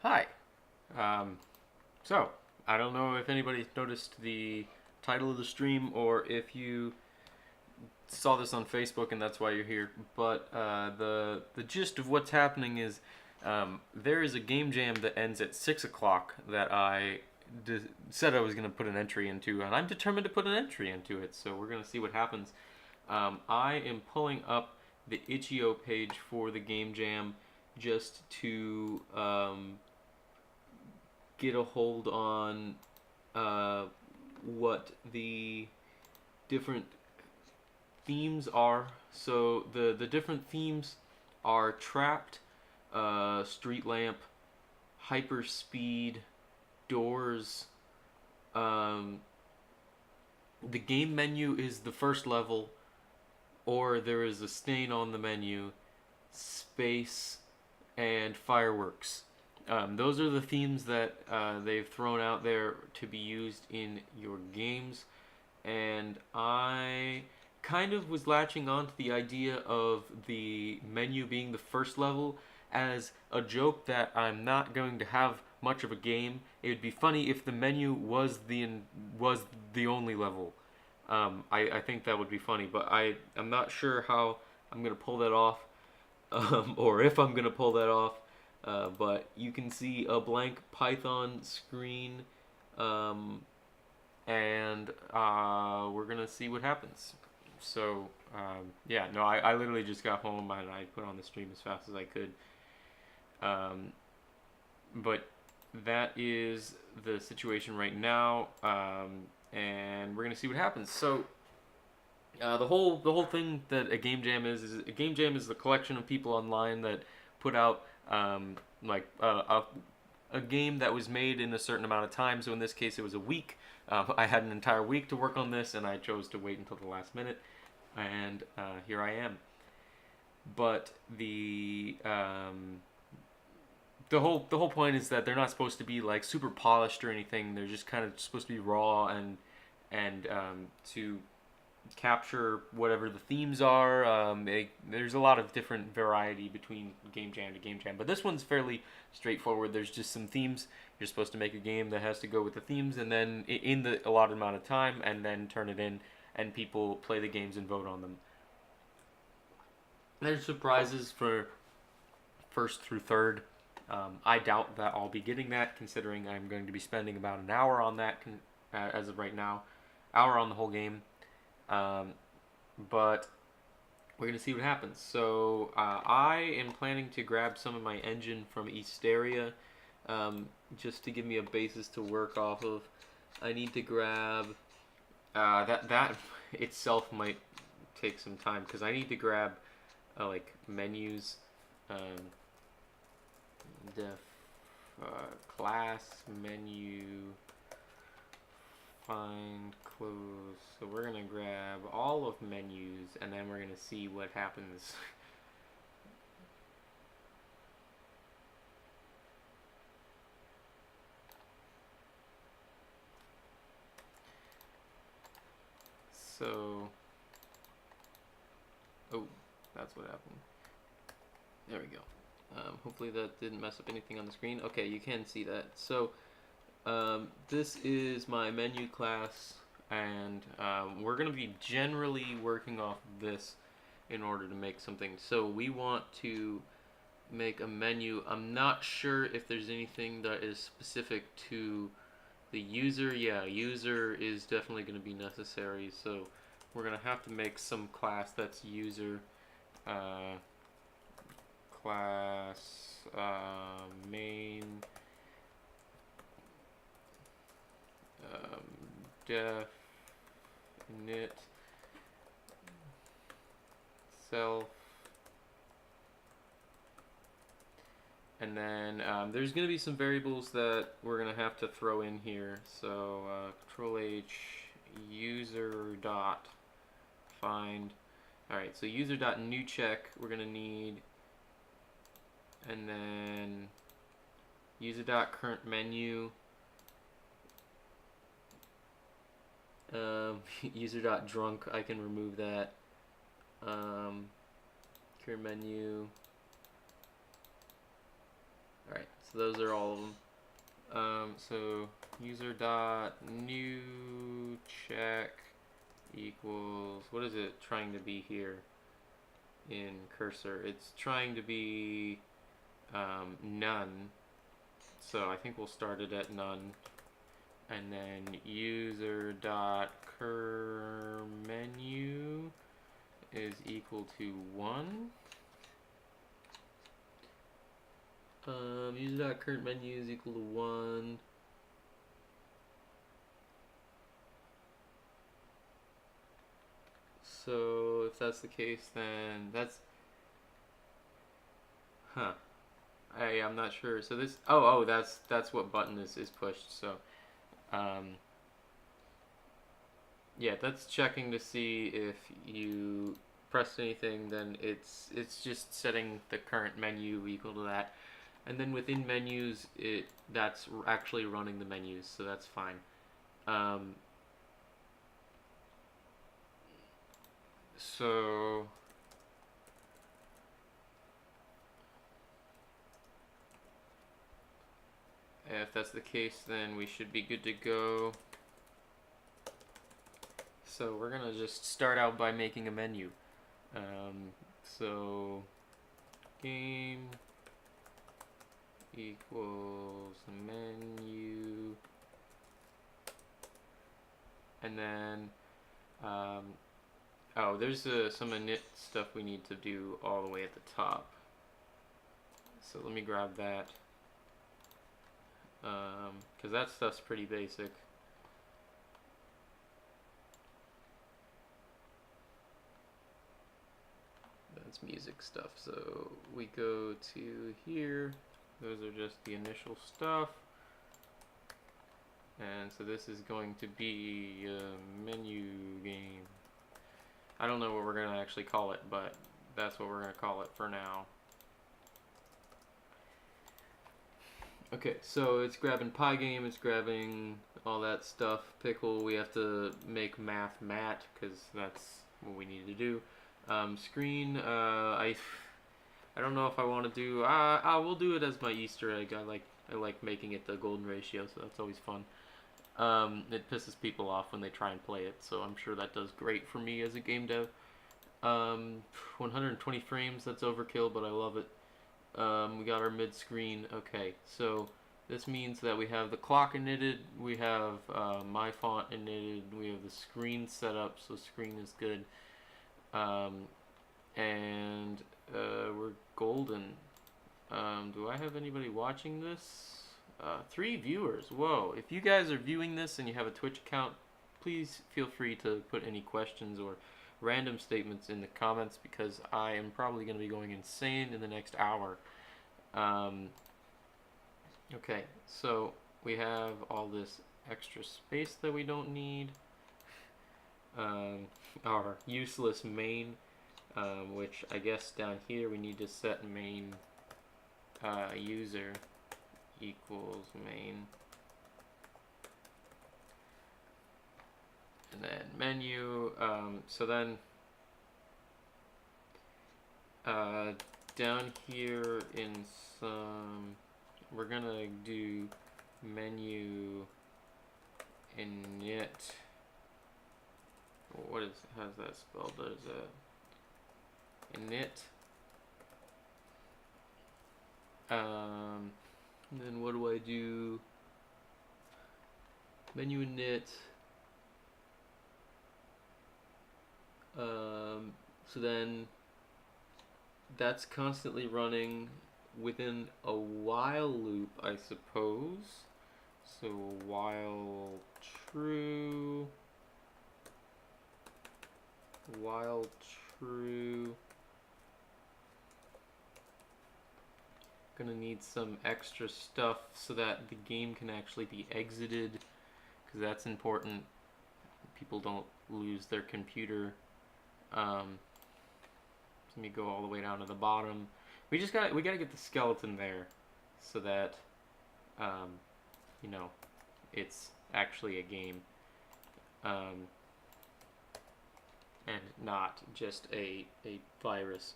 Hi. Um, so, I don't know if anybody noticed the title of the stream or if you saw this on Facebook and that's why you're here, but the gist of what's happening is there is a game jam that ends at 6 o'clock that said I was going to put an entry into, and I'm determined to put an entry into it, so we're going to see what happens. I am pulling up the itch.io page for the game jam just to get a hold on uh, what the different themes are. So the different themes are trapped, street lamp, hyper speed, doors. Um, the game menu is the first level, or there is a stain on the menu, space, and fireworks. Those are the themes that they've thrown out there to be used in your games, and I kind of was latching on to the idea of the menu being the first level as a joke that I'm not going to have much of a game. It would be funny if the menu was the only level. I think that would be funny, but I'm not sure how I'm gonna pull that off, or if I'm gonna pull that off. But you can see a blank Python screen, um, and we're gonna see what happens. So yeah, no, I literally just got home and I put on the stream as fast as I could. Um, but that is the situation right now, and we're gonna see what happens. So the whole thing that a game jam is a game jam is the collection of people online that put out like a game that was made in a certain amount of time. So in this case, it was a week. I had an entire week to work on this, and I chose to wait until the last minute, and here I am. But the whole point is that they're not supposed to be like super polished or anything. They're just kind of supposed to be raw and to capture whatever the themes are. There's a lot of different variety between game jam to game jam, but this one's fairly straightforward. There's just some themes. You're supposed to make a game that has to go with the themes, and then in the allotted amount of time, and then turn it in, and people play the games and vote on them. There's surprises for first through third. I doubt that I'll be getting that, considering I'm going to be spending about an hour on that as of right now, hour on the whole game. Um, but we're gonna see what happens. So I am planning to grab some of my engine from Easteria, just to give me a basis to work off of. I need to grab that itself might take some time because I need to grab like menus, um, def class menu, find close. So we're gonna grab all of menus and then we're gonna see what happens. So, oh, that's what happened. There we go. Hopefully that didn't mess up anything on the screen. Okay, you can see that. So this is my menu class, and we're going to be generally working off of this in order to make something. So we want to make a menu. I'm not sure if there's anything that is specific to the user. Yeah, user is definitely going to be necessary. So we're going to have to make some class that's user. Class main def init self, and then there's going to be some variables that we're going to have to throw in here. So control H user dot find. All right, so user dot new check we're going to need, and then user dot current menu, user dot drunk, I can remove that, current menu. Alright, so So those are all of them. So user dot new check equals, what is it trying to be here in cursor? It's trying to be none. So I think we'll start it at none. And then user dot cur menu is equal to 1. User dot current menu is equal to 1. So if that's the case, then that's, I'm not sure. So this, that's what button is pushed. So yeah, that's checking to see if you pressed anything. Then it's just setting the current menu equal to that. And then within menus, that's actually running the menus, so that's fine. So if that's the case, then we should be good to go. So we're gonna just start out by making a menu. So game equals menu, and then there's some init stuff we need to do all the way at the top. So let me grab that, because that stuff's pretty basic. That's music stuff. So we go to here. Those are just the initial stuff. And so this is going to be a menu game. I don't know what we're going to actually call it, but that's what we're going to call it for now. Okay, so it's grabbing Pygame, it's grabbing all that stuff. Pickle, we have to make math mat, because that's what we need to do. Screen, I don't know if I want to do, I will do it as my Easter egg. I like making it the golden ratio, so that's always fun. It pisses people off when they try and play it, so I'm sure that does great for me as a game dev. 120 frames, that's overkill, but I love it. We got our mid screen. Okay, so this means that we have the clock initted, we have my font initted, we have the screen set up, so screen is good. And we're golden. Do I have anybody watching this? 3 viewers. Whoa. If you guys are viewing this and you have a Twitch account, please feel free to put any questions or random statements in the comments, because I am probably going to be going insane in the next hour. Okay, so we have all this extra space that we don't need. Our useless main, which I guess down here we need to set main user equals main, and then menu. So then down here in some, we're gonna do menu init. How's that spelled? There's a init. And then what do I do? Menu init. So then that's constantly running within a while loop, I suppose. So while true, gonna need some extra stuff so that the game can actually be exited, because that's important. People don't lose their computer. Let me go all the way down to the bottom. We gotta get the skeleton there, so that you know, it's actually a game, and not just a virus.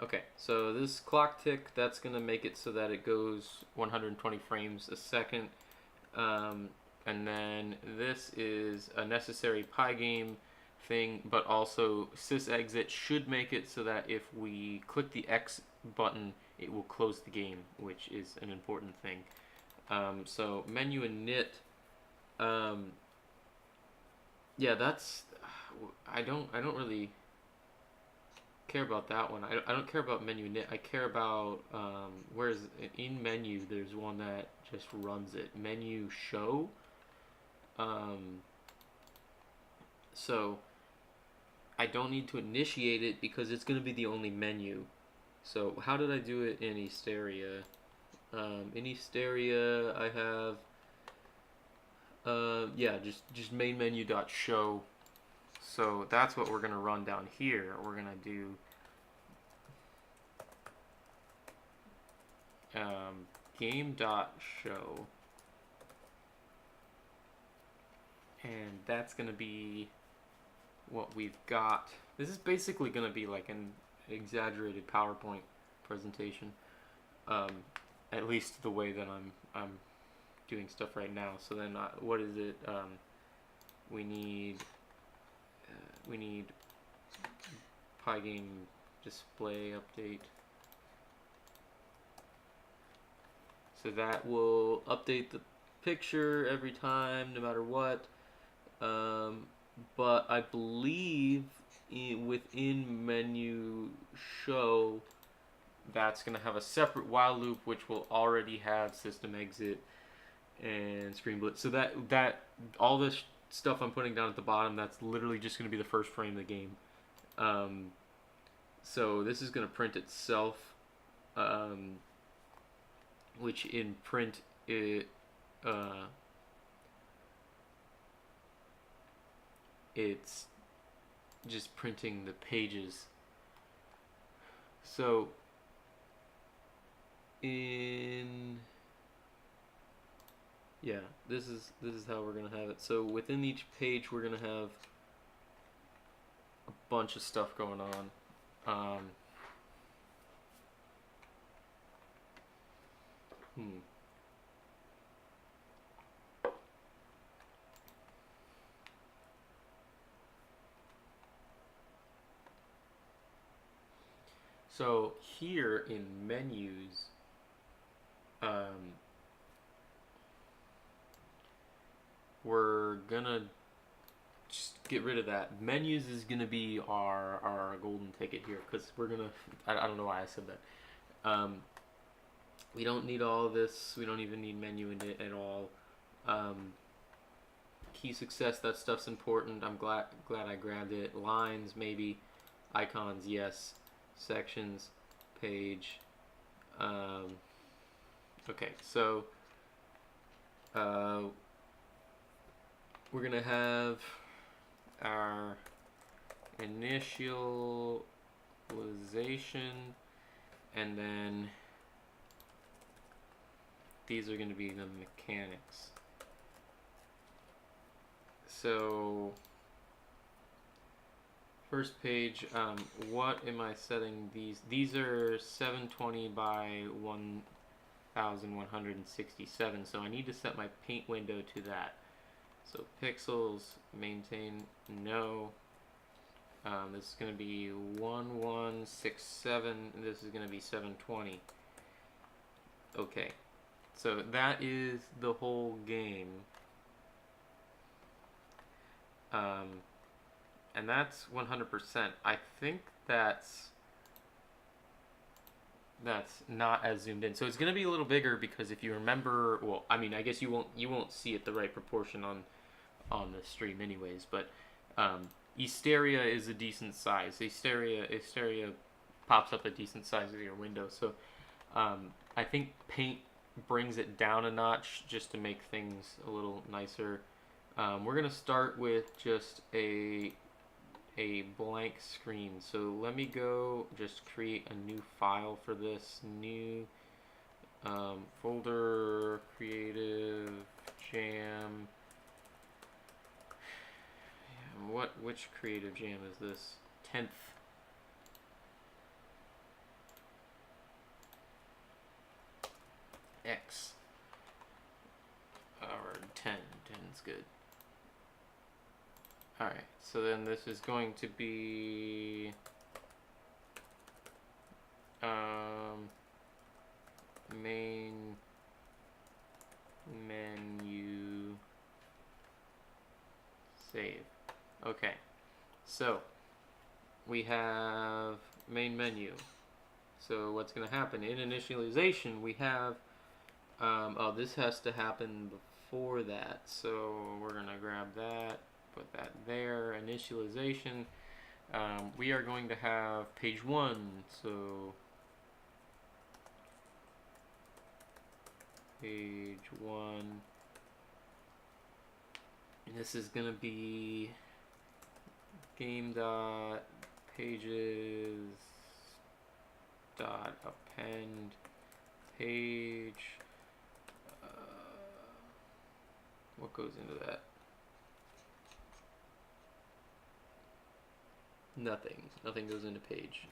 Okay, so this clock tick, that's gonna make it so that it goes 120 frames a second. Um, and then this is a necessary Pygame thing, but also sysexit should make it so that if we click the X button, it will close the game, which is an important thing. So menu init, um, yeah, that's I don't really care about that one. I don't care about menu init. I care about where's in menu. There's one that just runs it. Menu show. Um, so I don't need to initiate it because it's going to be the only menu. So how did I do it in Easteria? In Easteria, I have yeah, just main menu dot show. So that's what we're gonna run down here. We're gonna do game dot show, and that's gonna be what we've got. This is basically gonna be like an exaggerated PowerPoint presentation, um, at least the way that I'm doing stuff right now. So then, what is it? We need we need Pygame display update. So that will update the picture every time, no matter what. But I believe within menu show, that's going to have a separate while loop, which will already have system exit and screen blitz. So that all this stuff I'm putting down at the bottom, that's literally just going to be the first frame of the game. So this is going to print itself, which in print it's just printing the pages. So in yeah, this is how we're gonna have it. So within each page, we're gonna have a bunch of stuff going on. Hmm. So here in menus, we're gonna just get rid of that. Menus is gonna be our golden ticket here because we're gonna. I don't know why I said that. We don't need all this. We don't even need menu in it at all. Key success, that stuff's important. I'm glad I grabbed it. Lines, maybe. Icons, yes. Sections, page. Okay, so we're gonna have our initialization, and then these are going to be the mechanics. So first page, what am I setting these? These are 720 by 1167, so I need to set my paint window to that. So pixels, maintain, no. This is going to be 1167, and this is going to be 720. Okay, so that is the whole game. And that's 100%. I think that's not as zoomed in. So it's going to be a little bigger because if you remember, well, I mean, I guess you won't see it the right proportion on the stream anyways, but Easteria is a decent size. Easteria pops up a decent size of your window. So I think Paint brings it down a notch just to make things a little nicer. We're gonna start with just a blank screen. So let me go just create a new file for this. New folder, creative, jam. Which creative jam is this? 10th. X. Or 10. 10's good. Alright, so then this is going to be main menu save. Okay, so we have main menu. So what's going to happen in initialization? We have oh, this has to happen before that, so we're going to grab that, put that there. Initialization, we are going to have page 1, so page 1, and this is going to be game dot pages dot append page. What goes into that? Nothing. Nothing goes into page.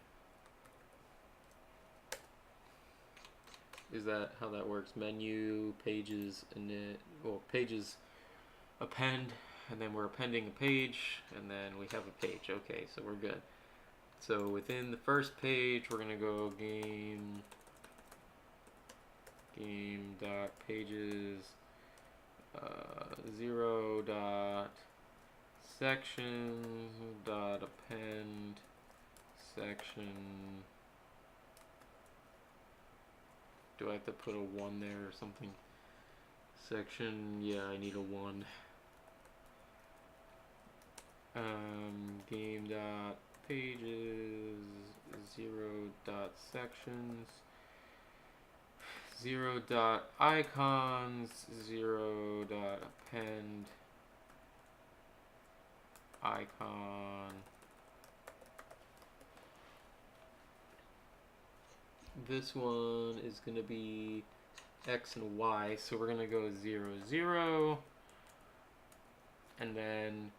Is that how that works? Menu, pages, and it, well, pages append, and then we're appending a page, and then we have a page. Okay, so we're good. So within the first page, we're gonna go game dot pages 0 dot section dot append section. Do I have to put a 1 there or something? Section, yeah, I need a 1. Game dot pages 0 dot sections 0 dot icons 0 dot append icon. This one is going to be X and Y, so we're going to go 0 0, and then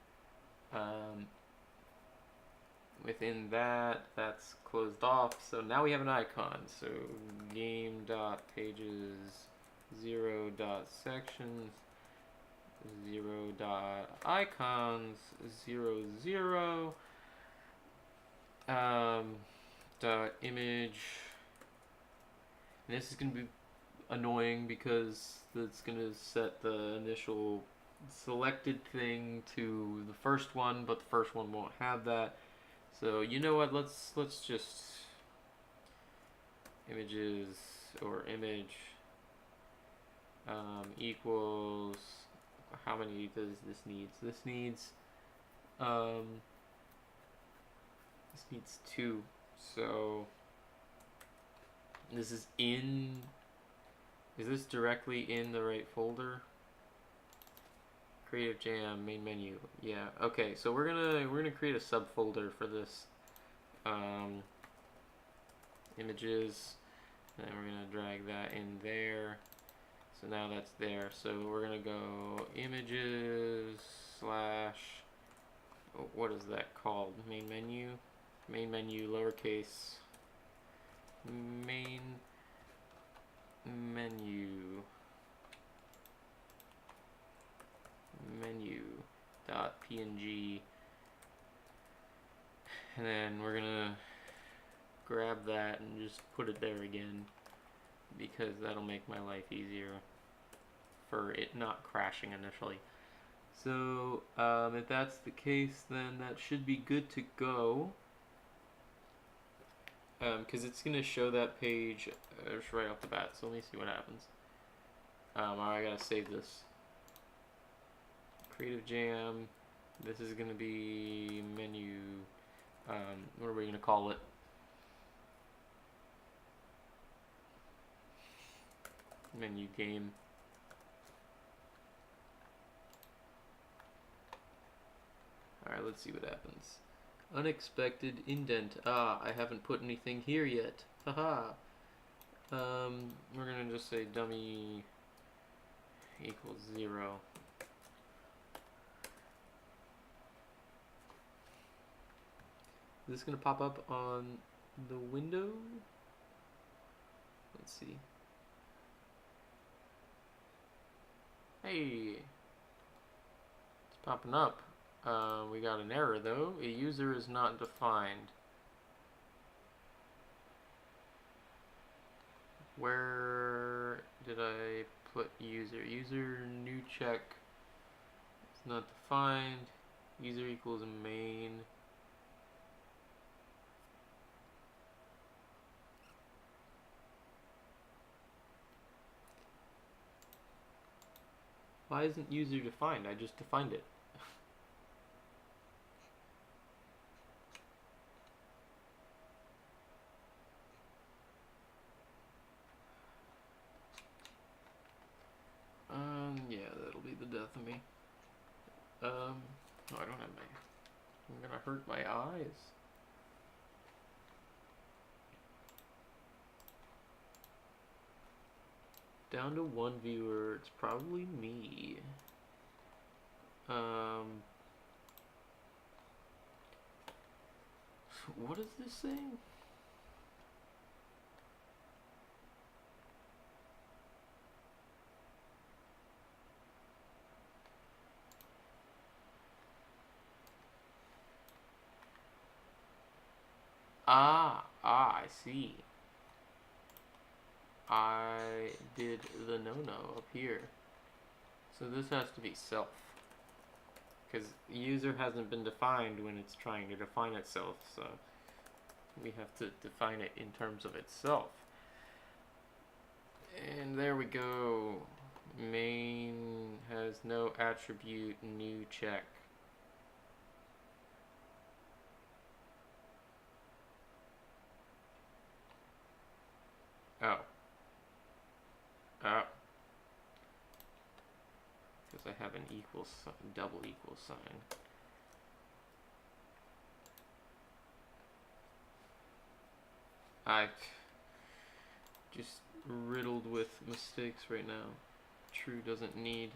within that, that's closed off. So now we have an icon. So game dot pages 0 dot sections 0 dot icons 0 0 dot image. And this is going to be annoying because it's going to set the initial selected thing to the first one, but the first one won't have that. So you know what? Let's just images or image equals, how many does this need? This needs 2. So this is this directly in the right folder? Creative Jam, main menu. Yeah, okay, so we're gonna create a subfolder for this images, and then we're gonna drag that in there. So now that's there. So we're gonna go images slash, what is that called? Main menu? Main menu lowercase. Main menu dot png, and then we're gonna grab that and just put it there again, because that'll make my life easier for it not crashing initially. So if that's the case, then that should be good to go, because it's gonna show that page just right off the bat. So let me see what happens. I gotta save this. Creative Jam. This is gonna be menu. What are we gonna call it? Menu game. Alright, let's see what happens. Unexpected indent. Ah, I haven't put anything here yet. Haha. We're gonna just say dummy equals 0. Is this gonna pop up on the window? Let's see. Hey, it's popping up. We got an error though. A user is not defined. Where did I put user? User new check. It's not defined. User equals main. Why isn't user defined? I just defined it. Yeah, that'll be the death of me. Oh, I don't have my. I'm gonna hurt my eyes. Down to one viewer. It's probably me. What is this saying? I see. I did the no-no up here. So this has to be self. Because user hasn't been defined when it's trying to define itself, so we have to define it in terms of itself. And there we go. Main has no attribute new check. Oh. Oh. Because I have an equal sign, double equal sign. I just riddled with mistakes right now. True doesn't need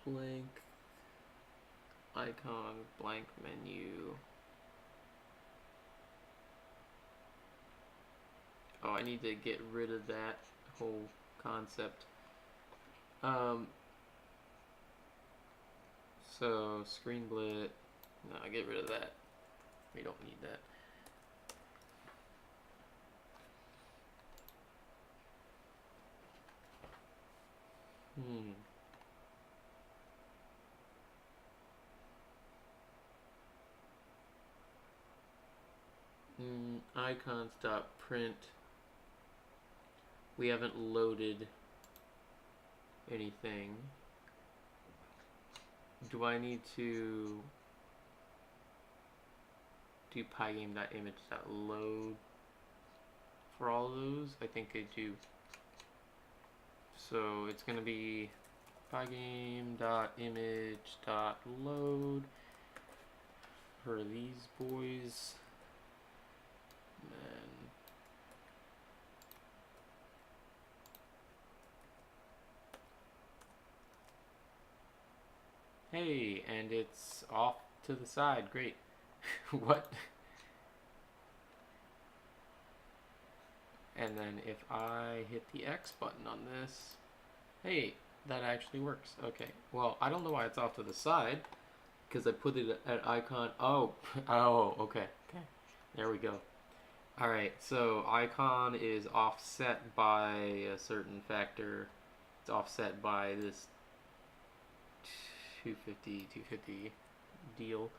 blank icon, blank menu. Oh, I need to get rid of that whole concept. So screen blit. No, get rid of that. We don't need that. Icons.print. We haven't loaded anything. Do I need to do pygame.image.load for all of those? I think I do. So it's going to be pygame.image.load for these boys. Hey, and it's off to the side. Great. What? And then if I hit the X button on this, hey, that actually works. Okay. Well, I don't know why it's off to the side, because I put it at icon. Oh, okay. There we go. All right. So icon is offset by a certain factor. It's offset by this 250 deal,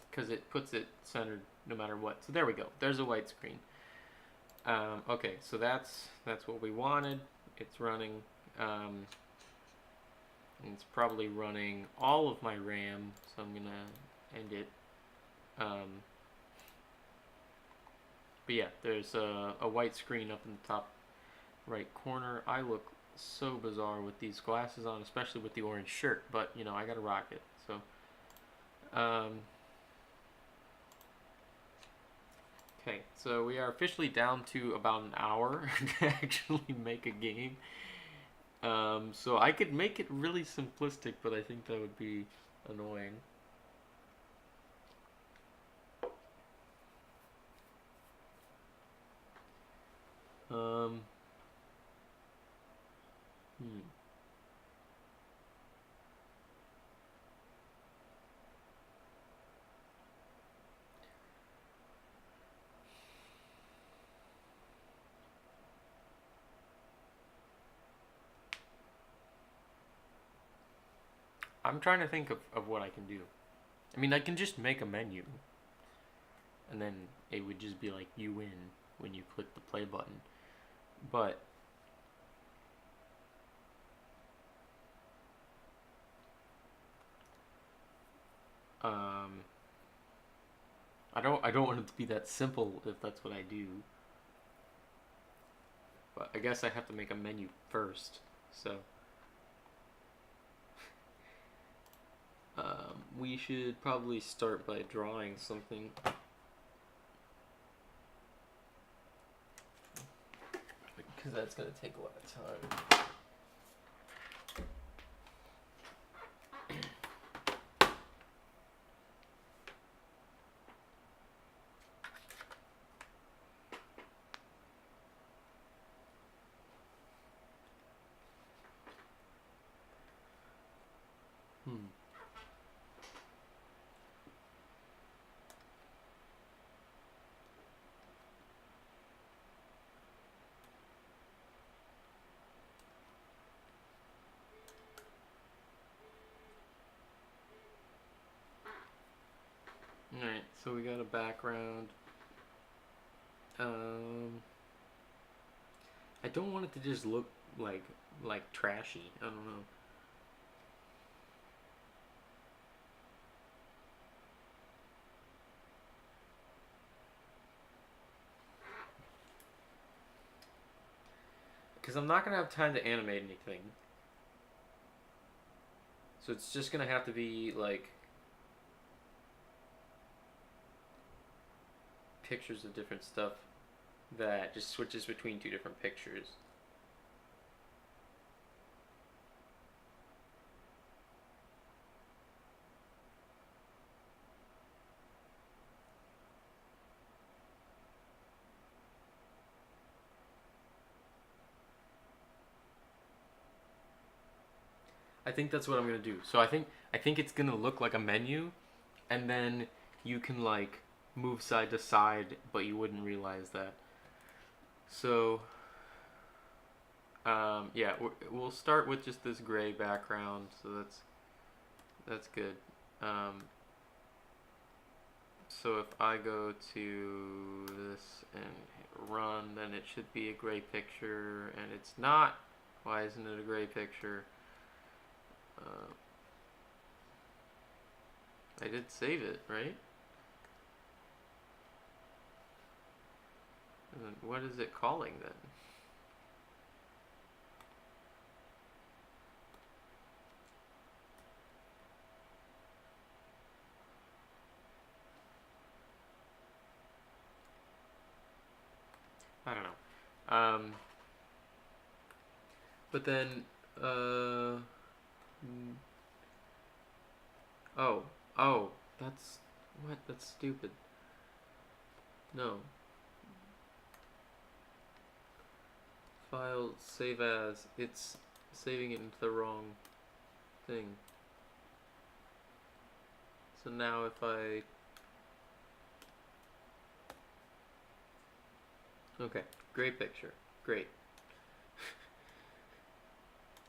because it puts it centered no matter what. So there we go. There's a white screen. Okay, so that's what we wanted. It's running. And it's probably running all of my RAM, so I'm gonna end it. But yeah, there's a white screen up in the top right corner. I look so bizarre with these glasses on, especially with the orange shirt, but you know, I gotta rock it. So okay, so we are officially down to about an hour to actually make a game. So I could make it really simplistic, but I think that would be annoying. Um, hmm. I'm trying to think of what I can do. I mean, I can just make a menu, and then it would just be like you win when you click the play button. But um, I don't want it to be that simple if that's what I do. But I guess I have to make a menu first. So we should probably start by drawing something. Because that's going to take a lot of time. Hmm. Alright, so we got a background. I don't want it to just look like trashy. I don't know. Because I'm not gonna have time to animate anything. So it's just gonna have to be like pictures of different stuff that just switches between two different pictures. I think that's what I'm gonna do. So I think it's gonna look like a menu, and then you can like move side to side, but you wouldn't realize that. So yeah, we'll start with just this gray background. So that's good. Um, so if I go to this and hit run, then it should be a gray picture, and it's not. Why isn't it a gray picture? Uh, I did save it, right? And then what is it calling then? I don't know. But then, uh, oh, oh, that's what? That's stupid. No, file save as. It's saving it into the wrong thing. So now if I, okay, great picture, great.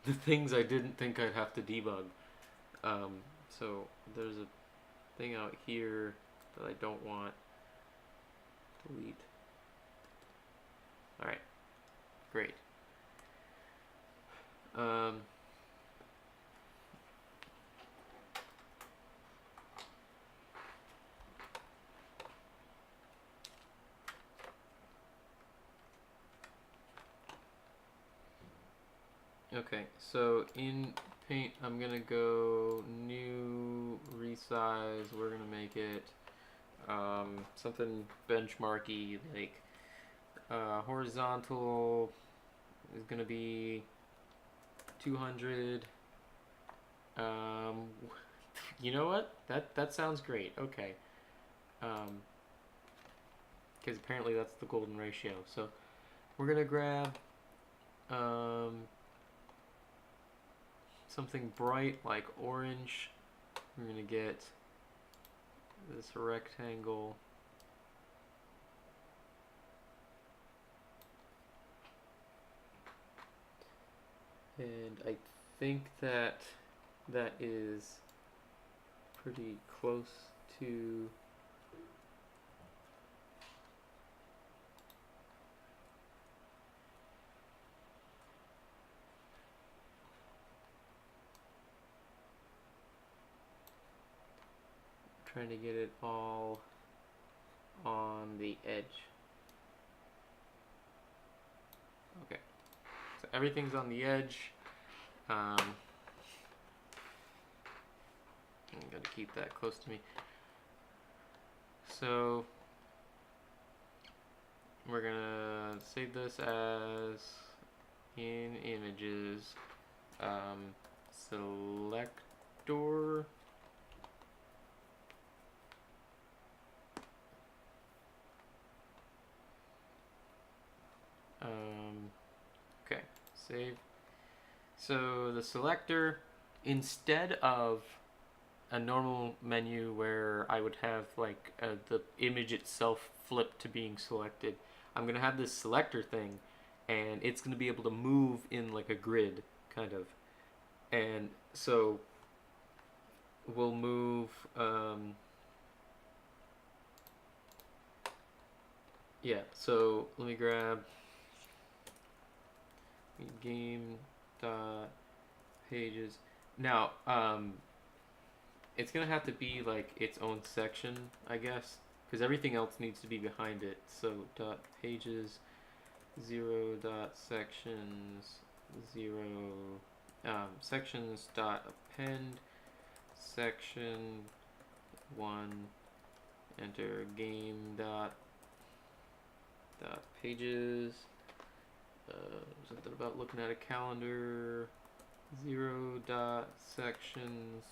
The things I didn't think I'd have to debug. So there's a thing out here that I don't want. Delete. All right, great. Um, okay, so in Paint, I'm gonna go new resize. We're gonna make it something benchmarky, like horizontal is gonna be 200. You know what? That sounds great. Okay. Because apparently that's the golden ratio. So we're gonna grab something bright like orange. We're gonna get this rectangle. And I think that that is pretty close to trying to get it all on the edge. Okay, so everything's on the edge. I'm gonna keep that close to me. So we're gonna save this as in images, selector. Okay, save. So the selector, instead of a normal menu where I would have like the image itself flip to being selected, I'm gonna have this selector thing, and it's gonna be able to move in like a grid, kind of. And so we'll move. Yeah. So let me grab game dot pages. Now, it's gonna have to be like its own section, I guess, because everything else needs to be behind it. So dot pages 0 dot sections 0 sections dot append section 1, enter game dot pages, something about looking at a calendar, 0 dot sections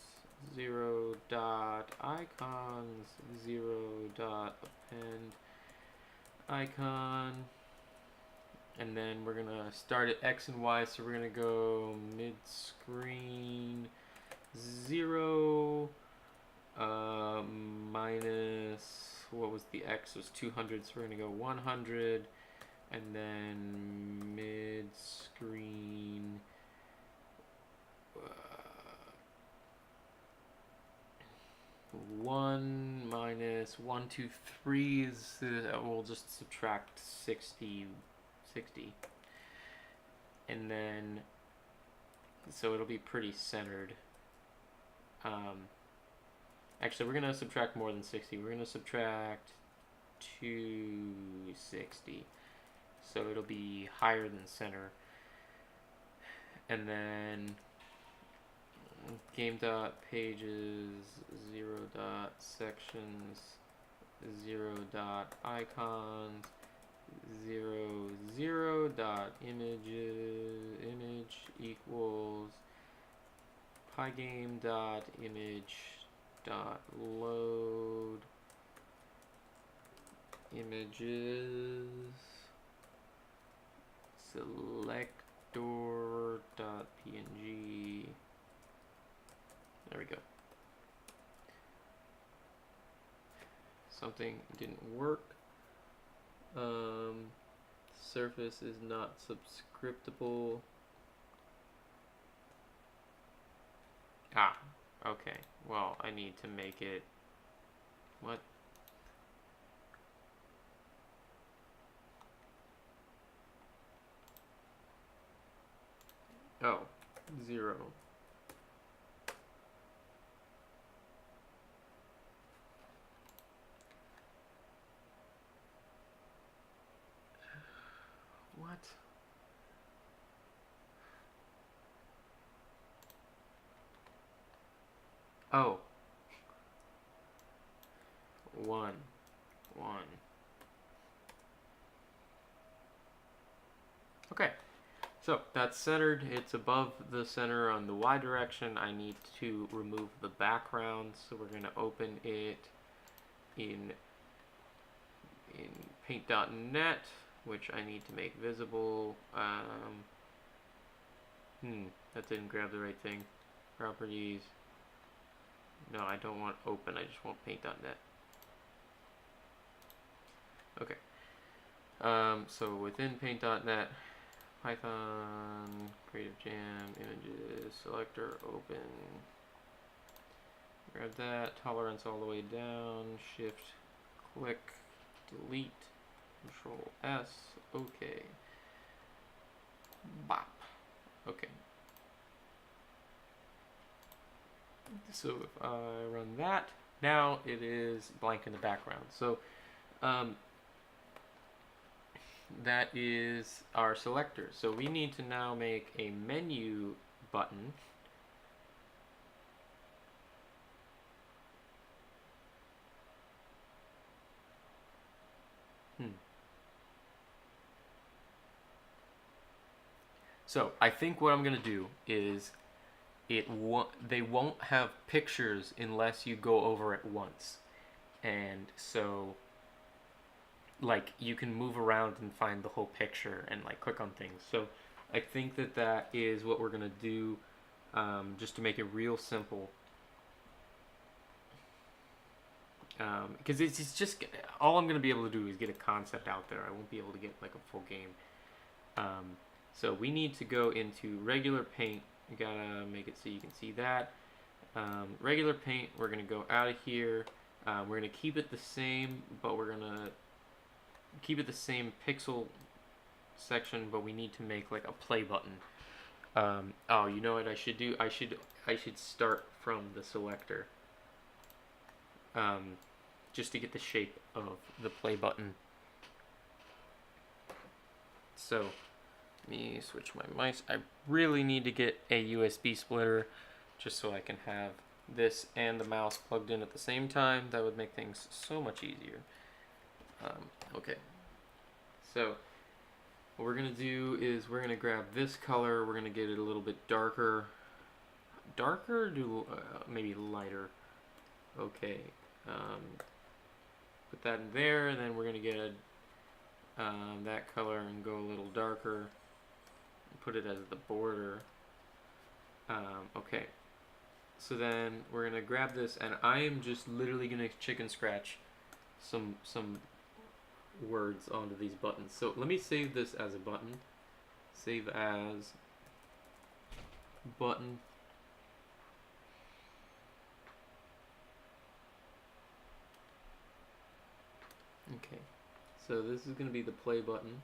0 dot icons 0 dot append icon. And then we're gonna start at X and Y, so we're gonna go mid screen 0 minus, what was the X? It was 200, so we're gonna go 100, and then mid screen 1 minus 123 is, we'll just subtract 60, and then so it'll be pretty centered. Actually, we're gonna subtract more than 60. We're gonna subtract 260, so it'll be higher than center. And then game dot pages 0 dot sections 0 dot icons 0 dot image equals pygame dot image dot load images selector dot png. There we go. Something didn't work. Surface is not subscriptable. Ah, okay. Well, I need to make it. What? Oh, 0. What? Oh. 1. Okay. So that's centered. It's above the center on the Y direction. I need to remove the background, so we're going to open it in paint.net, which I need to make visible. That didn't grab the right thing. Properties. No, I don't want open. I just want paint.net. Okay. So within paint.net, Python, Creative Jam, images, selector, open. Grab that, tolerance all the way down, shift, click, delete, control S, okay. Bop. Okay. So if I run that, now it is blank in the background. So that is our selector. So we need to now make a menu button. So I think what I'm gonna do is they won't have pictures unless you go over it once, and so like you can move around and find the whole picture and like click on things. So I think that is what we're gonna do, just to make it real simple. Because it's just all I'm gonna be able to do is get a concept out there. I won't be able to get like a full game. So we need to go into regular paint. You gotta make it so you can see that. Regular paint, we're gonna go out of here. We're gonna keep it the same, but we're gonna keep it the same pixel section, but we need to make like a play button. Oh, you know what I should do? I should start from the selector, just to get the shape of the play button. So let me switch my mice. I really need to get a USB splitter just so I can have this and the mouse plugged in at the same time. That would make things so much easier. Okay, so what we're gonna do is we're gonna grab this color. We're gonna get it a little bit darker. Darker? Do maybe lighter. Okay. Put that in there, and then we're gonna get that color and go a little darker. Put it as the border. Okay. So then we're gonna grab this, and I am just literally gonna chicken scratch some words onto these buttons. So let me save this as a button. Save as button. Okay. So this is gonna be the play button.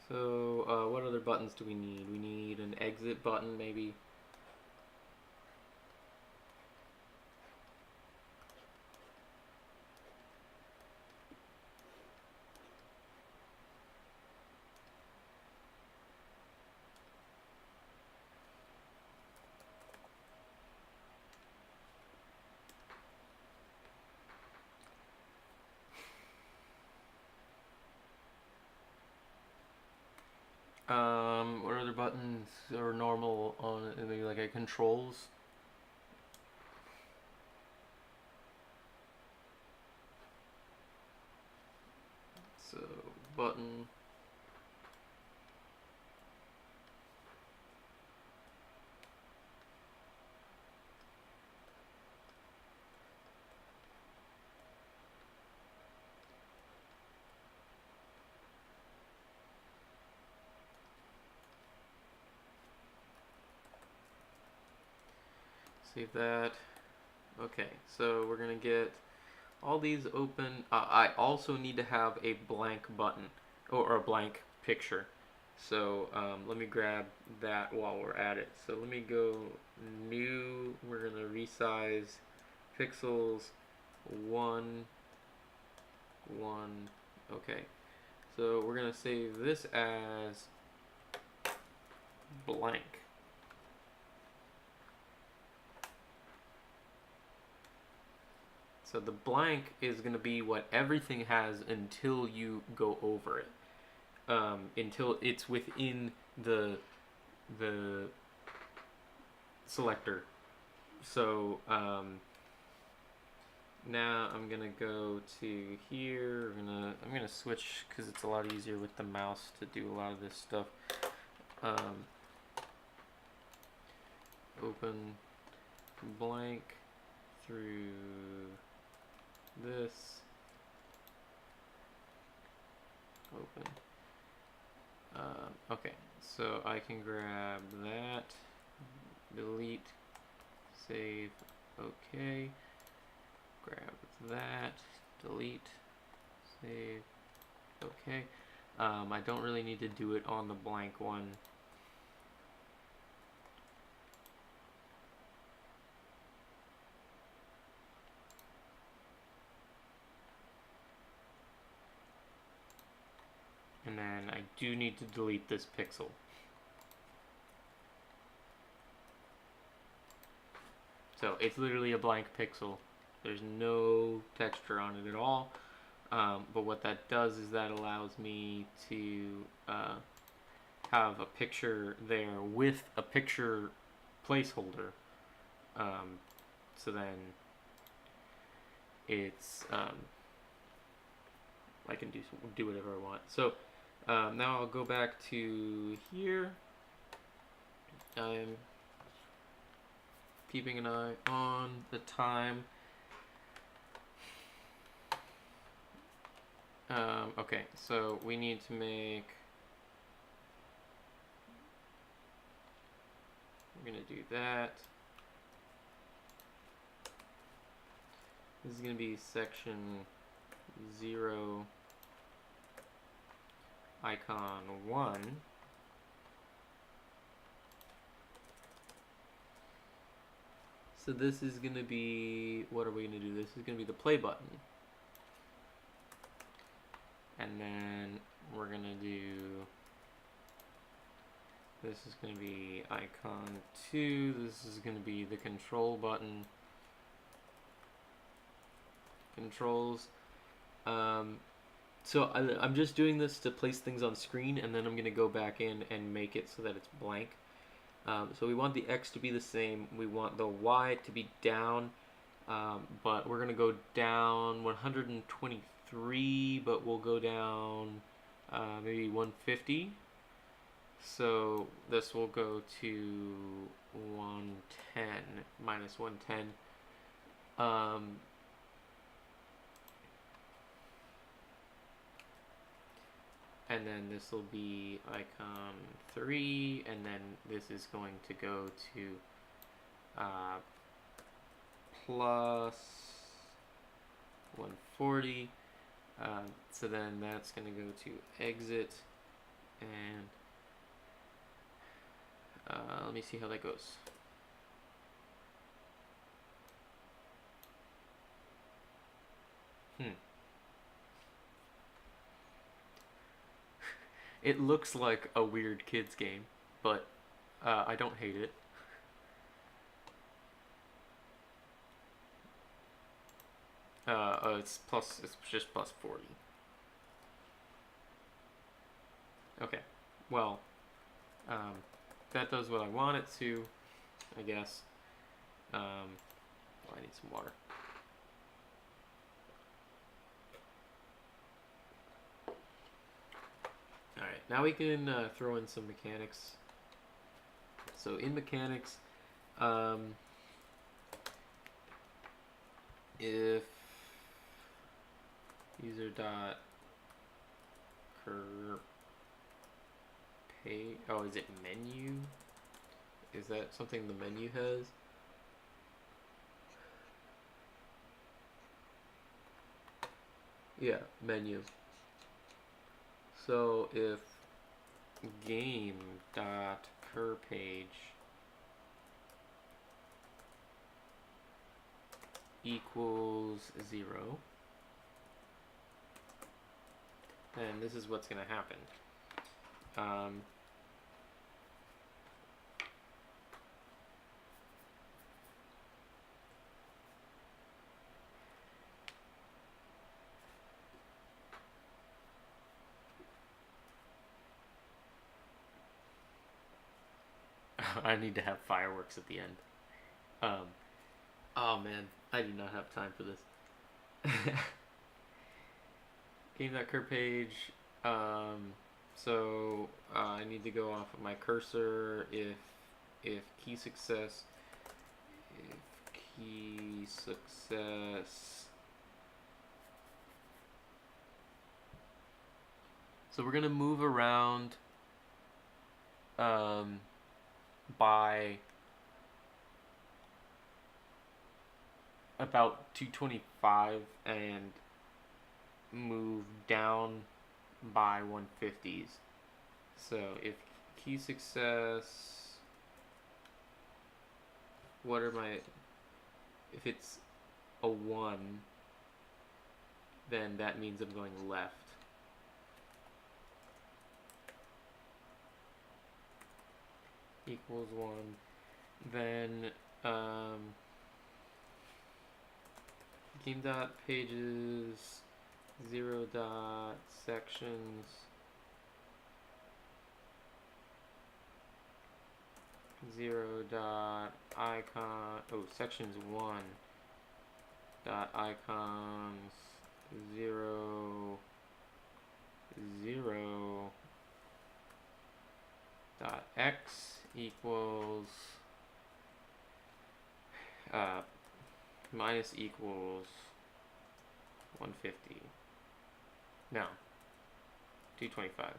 So, what other buttons do we need? We need an exit button, maybe. What other buttons are normal on maybe like a controls? So button. Save that. Okay, so we're gonna get all these open. I also need to have a blank button. or a blank picture. So let me grab that while we're at it. So let me go new. We're gonna resize pixels 1 1. Okay, so we're gonna save this as blank. So the blank is going to be what everything has until you go over it, until it's within the selector. So now I'm gonna go to here. I'm gonna switch because it's a lot easier with the mouse to do a lot of this stuff. Open blank through this, open. Okay, so I can grab that, delete, save, okay, grab that, delete, save, okay. I don't really need to do it on the blank one. And then I do need to delete this pixel. So it's literally a blank pixel. There's no texture on it at all. But what that does is that allows me to have a picture there with a picture placeholder. So then it's I can do whatever I want. So now I'll go back to here. I'm keeping an eye on the time. Okay, so we need to make. We're gonna do that. This is gonna be section 0, icon 1. So this is gonna be, what are we gonna do? This is gonna be the play button. And then we're gonna do, this is gonna be icon 2, this is gonna be the control button. Controls. So I'm just doing this to place things on screen, and then I'm gonna go back in and make it so that it's blank. So we want the X to be the same, we want the Y to be down, but we're gonna go down 123, but we'll go down maybe 150. So this will go to 110, minus 110. And then this will be icon 3, and then this is going to go to plus 140. So then that's going to go to exit, and let me see how that goes. It looks like a weird kids game, but I don't hate it. It's just plus 40. Okay, well, that does what I want it to, I guess. Oh, I need some water. Alright, now we can throw in some mechanics. So in mechanics, if user dot pay, oh, is it menu? Is that something the menu has? Yeah, menu. So if game dot cur page equals 0, then this is what's going to happen. I need to have fireworks at the end. Oh man, I do not have time for this. Game.cur page. So I need to go off of my cursor if key success so we're gonna move around by about 225 and move down by 150s. So if key success, if it's a 1, then that means I'm going left. Equals 1. Then game dot pages 0 dot sections 0 dot icon sections 1 dot icons 0 0 dot x equals minus equals 150. No, 225.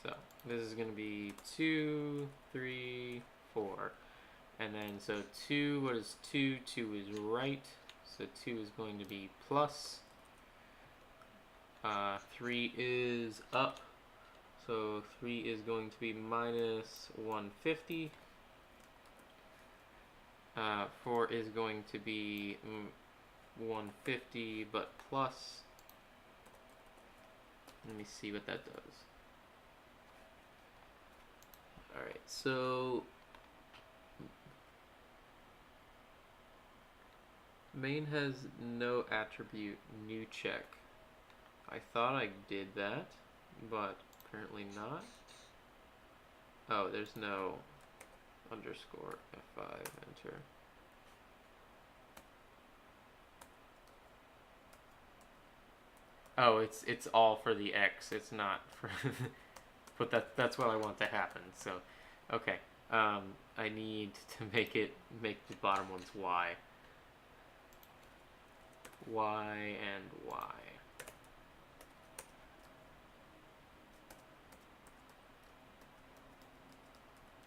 So this is going to be 2, 3, 4. And then so 2, what is 2? 2 is right. So 2 is going to be plus. 3 is up. So 3 is going to be minus 150. 4 is going to be 150 but plus. Let me see what that does. Alright, so main has no attribute new check. I thought I did that, but apparently not. Oh, there's no underscore F5 enter. Oh, it's all for the X. It's not for but that's what I want to happen. So, okay. I need to make the bottom ones Y. Y and Y.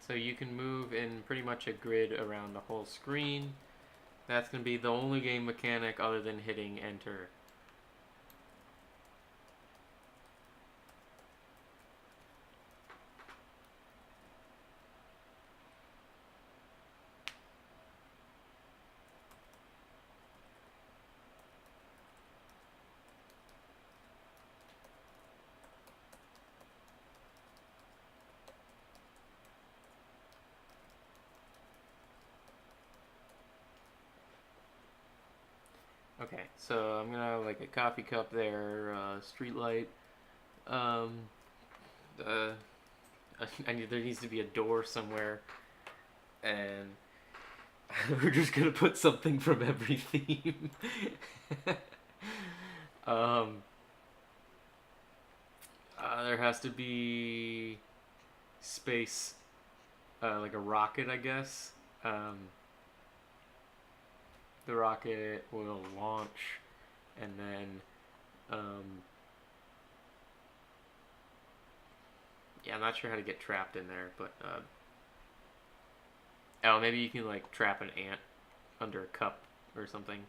So you can move in pretty much a grid around the whole screen. That's going to be the only game mechanic other than hitting enter. Okay, so I'm gonna have like a coffee cup there, street light. I need, there needs to be a door somewhere, and we're just gonna put something from every theme. There has to be space, like a rocket, I guess. The rocket will launch, and then Yeah, I'm not sure how to get trapped in there, but oh, maybe you can like trap an ant under a cup or something.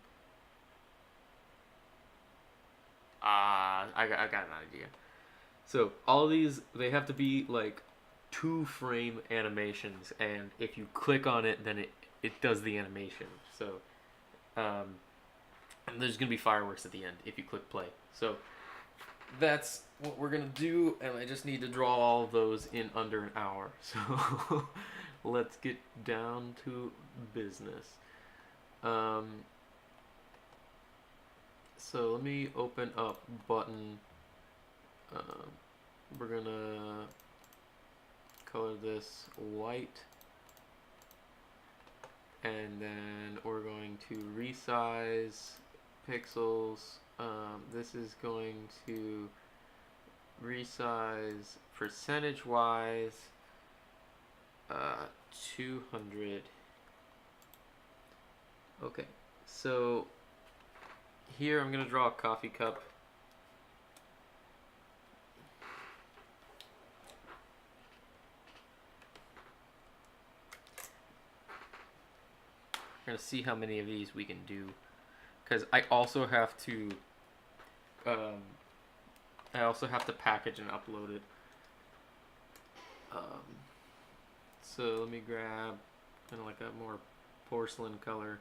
I got an idea. So all these they have to be like 2 frame animations, and if you click on it, then it does the animation. So um, and there's gonna be fireworks at the end if you click play. So that's what we're gonna do, and I just need to draw all of those in under an hour. So let's get down to business. Um, so let me open up button. Um, we're gonna color this white, and then we're going to resize pixels. This is going to resize percentage wise 200. Okay, so here I'm gonna draw a coffee cup. We're gonna see how many of these we can do, because um, I also have to package and upload it. Um, so let me grab kind of like a more porcelain color.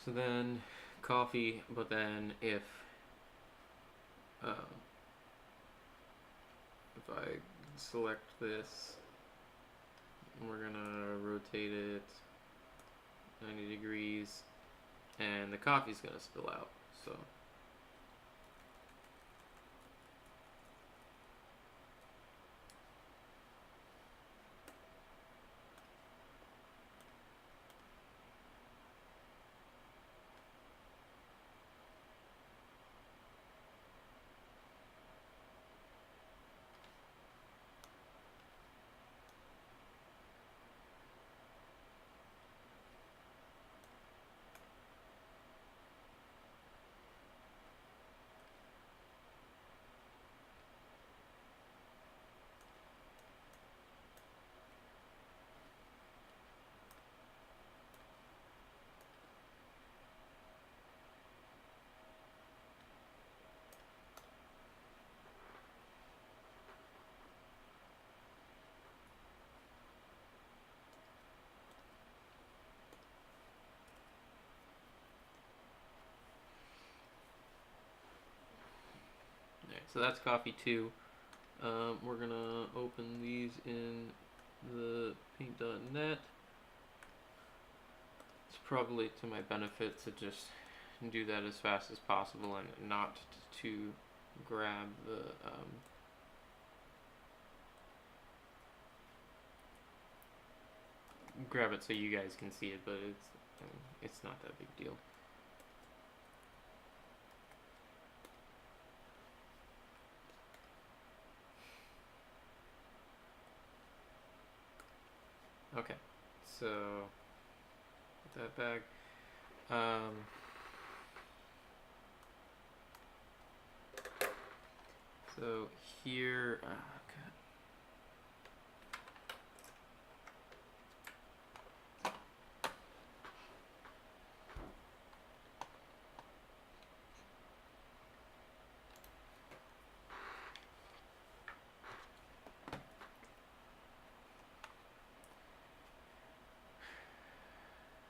So then coffee, but then um, if I select this, we're gonna rotate it 90 degrees, and the coffee's gonna spill out. So so that's coffee 2. We're gonna open these in the paint.net. It's probably to my benefit to just do that as fast as possible and not to grab the grab it so you guys can see it, but it's not that big deal. Okay, so put that back. So here,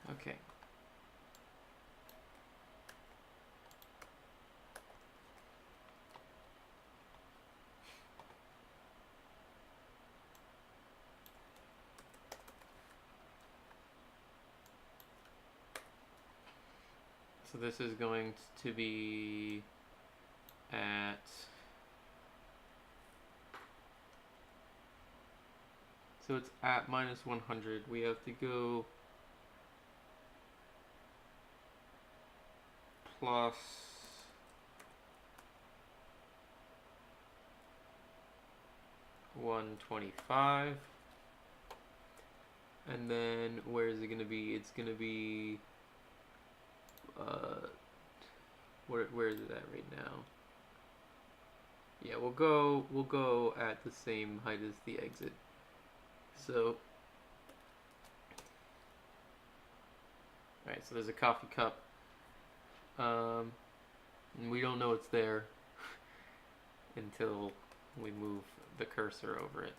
okay. So this is going to be at so it's at minus 100. We have to go plus 125. And then where is it going to be? It's going to be where is it at right now? Yeah, we'll go at the same height as the exit. So alright, so there's a coffee cup. And we don't know it's there until we move the cursor over it.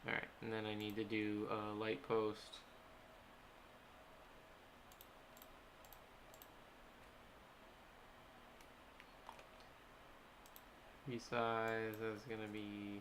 Alright, and then I need to do a light post. Resize is going to be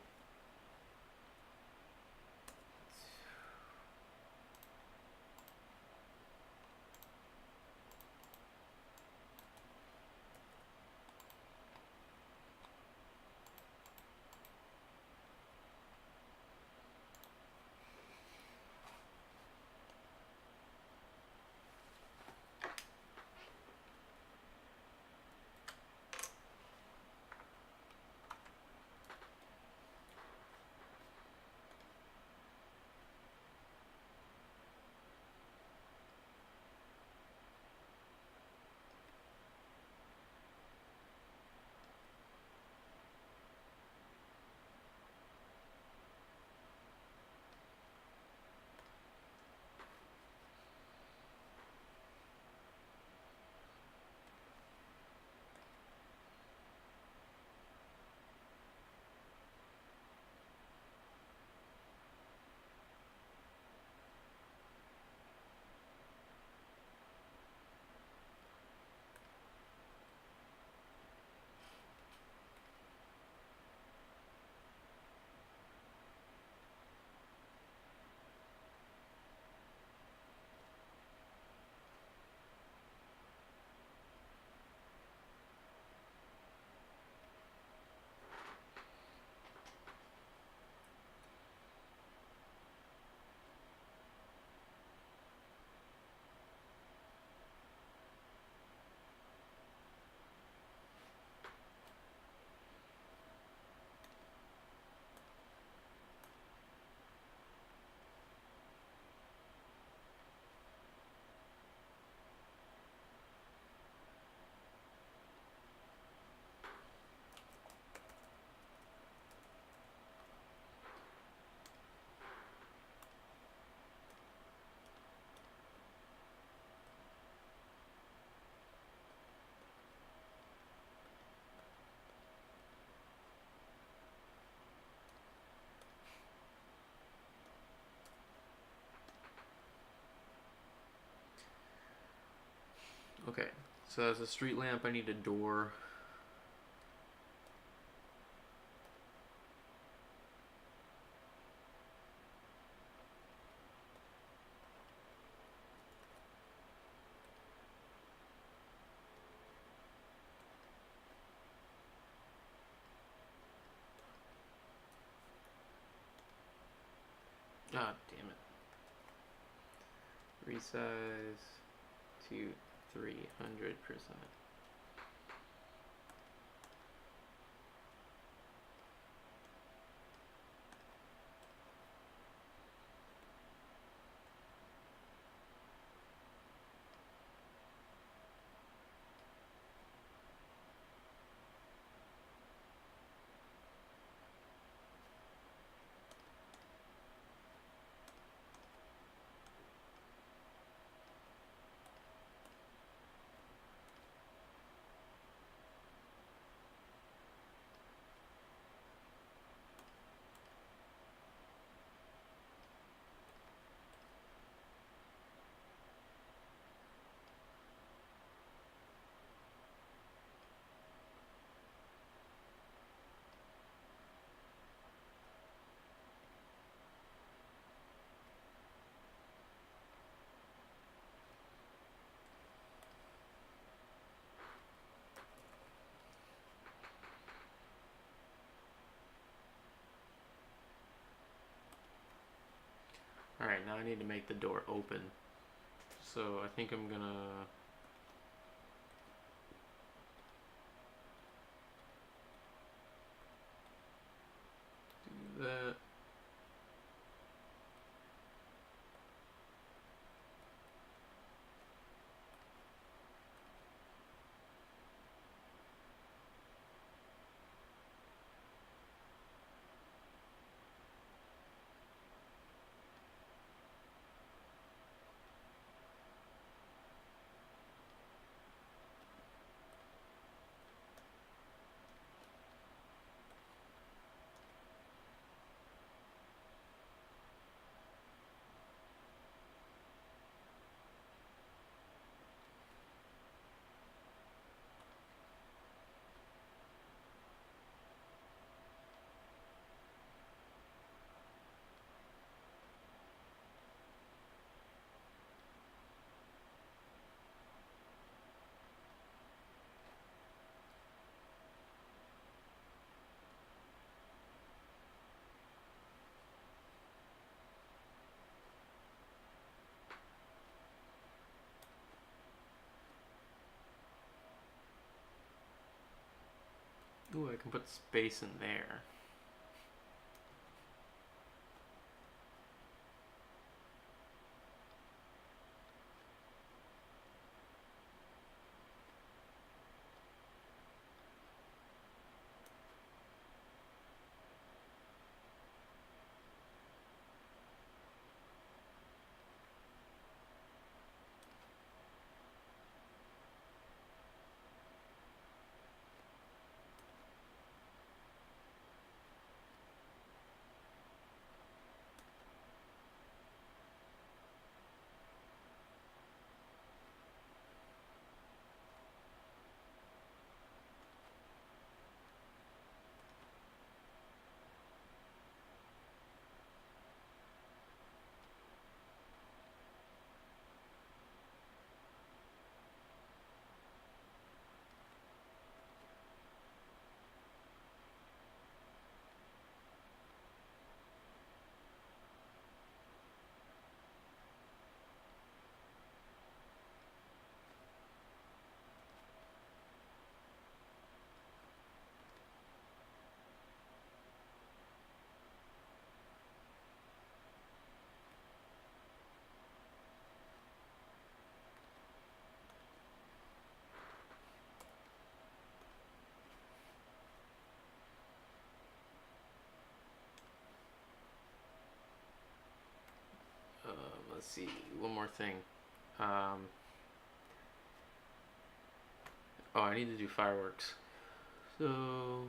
Okay, so as a street lamp, I need a door. Ah, damn it. Resize to 300%. Alright, now I need to make the door open. So I think I'm gonna do that. Ooh, I can put space in there. Let's see, one more thing. Um, oh, I need to do fireworks. So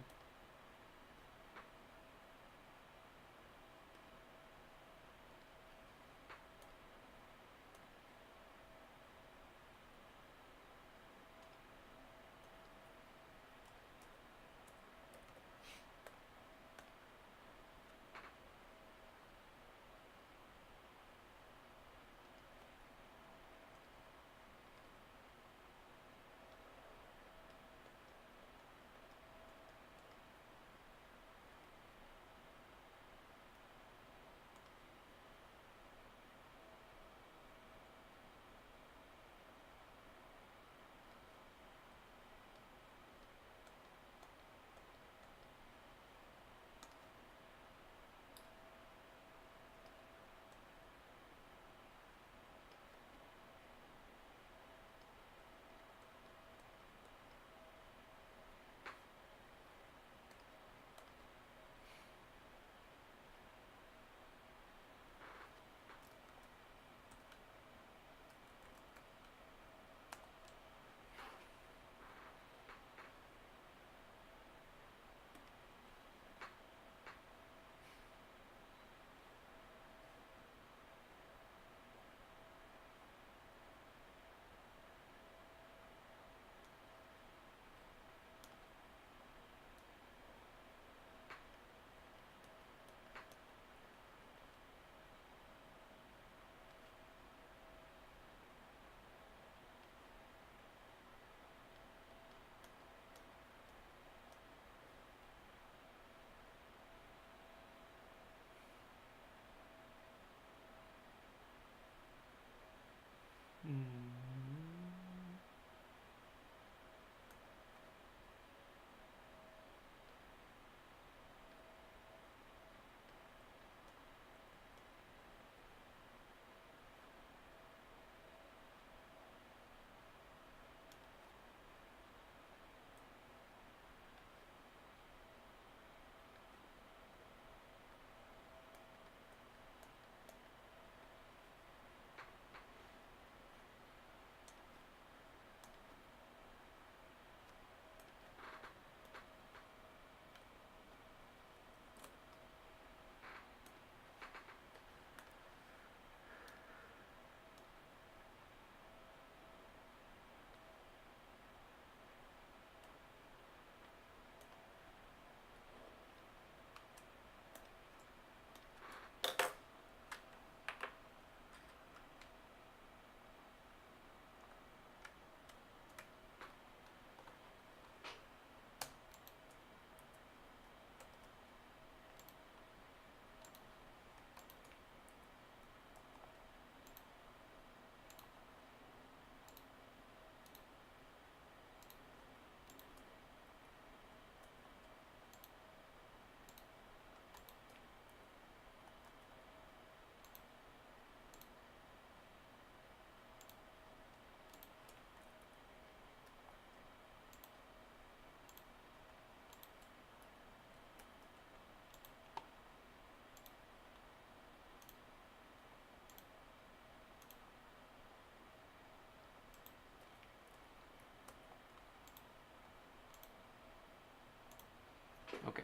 Okay,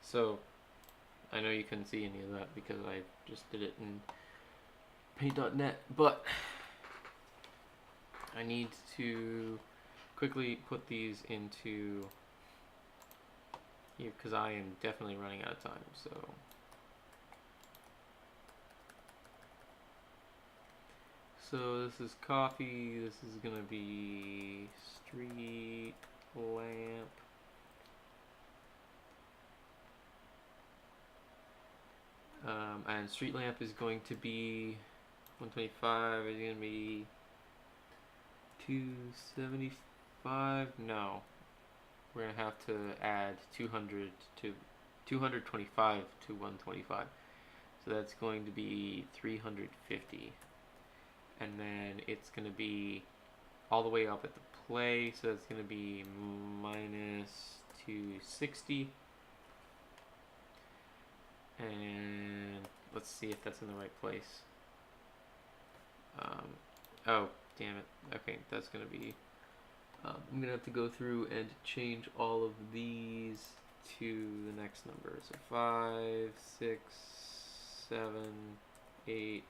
so I know you couldn't see any of that because I just did it in paint.net, but I need to quickly put these into here because I am definitely running out of time. So this is coffee, this is gonna be street lamp. And street lamp is going to be 125, is going to be 275. No, we're going to have to add 200 to 225 to 125. So that's going to be 350. And then it's going to be all the way up at the play, so that's going to be minus 260. And let's see if that's in the right place. Oh, damn it. Okay, that's going to be... I'm going to have to go through and change all of these to the next number. So 5, 6, 7, 8,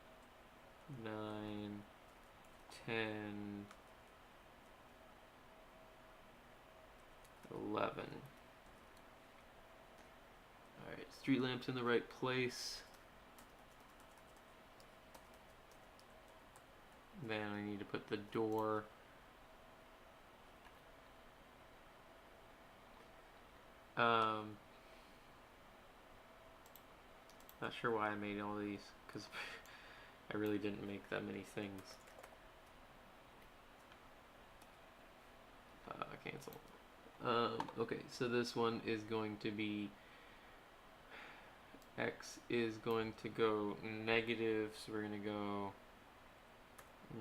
9, 10, 11. Alright, street lamp's in the right place. Then I need to put the door. Not sure why I made all these, because I really didn't make that many things. Cancel. Okay, so this one is going to be X is going to go negative, so we're going to go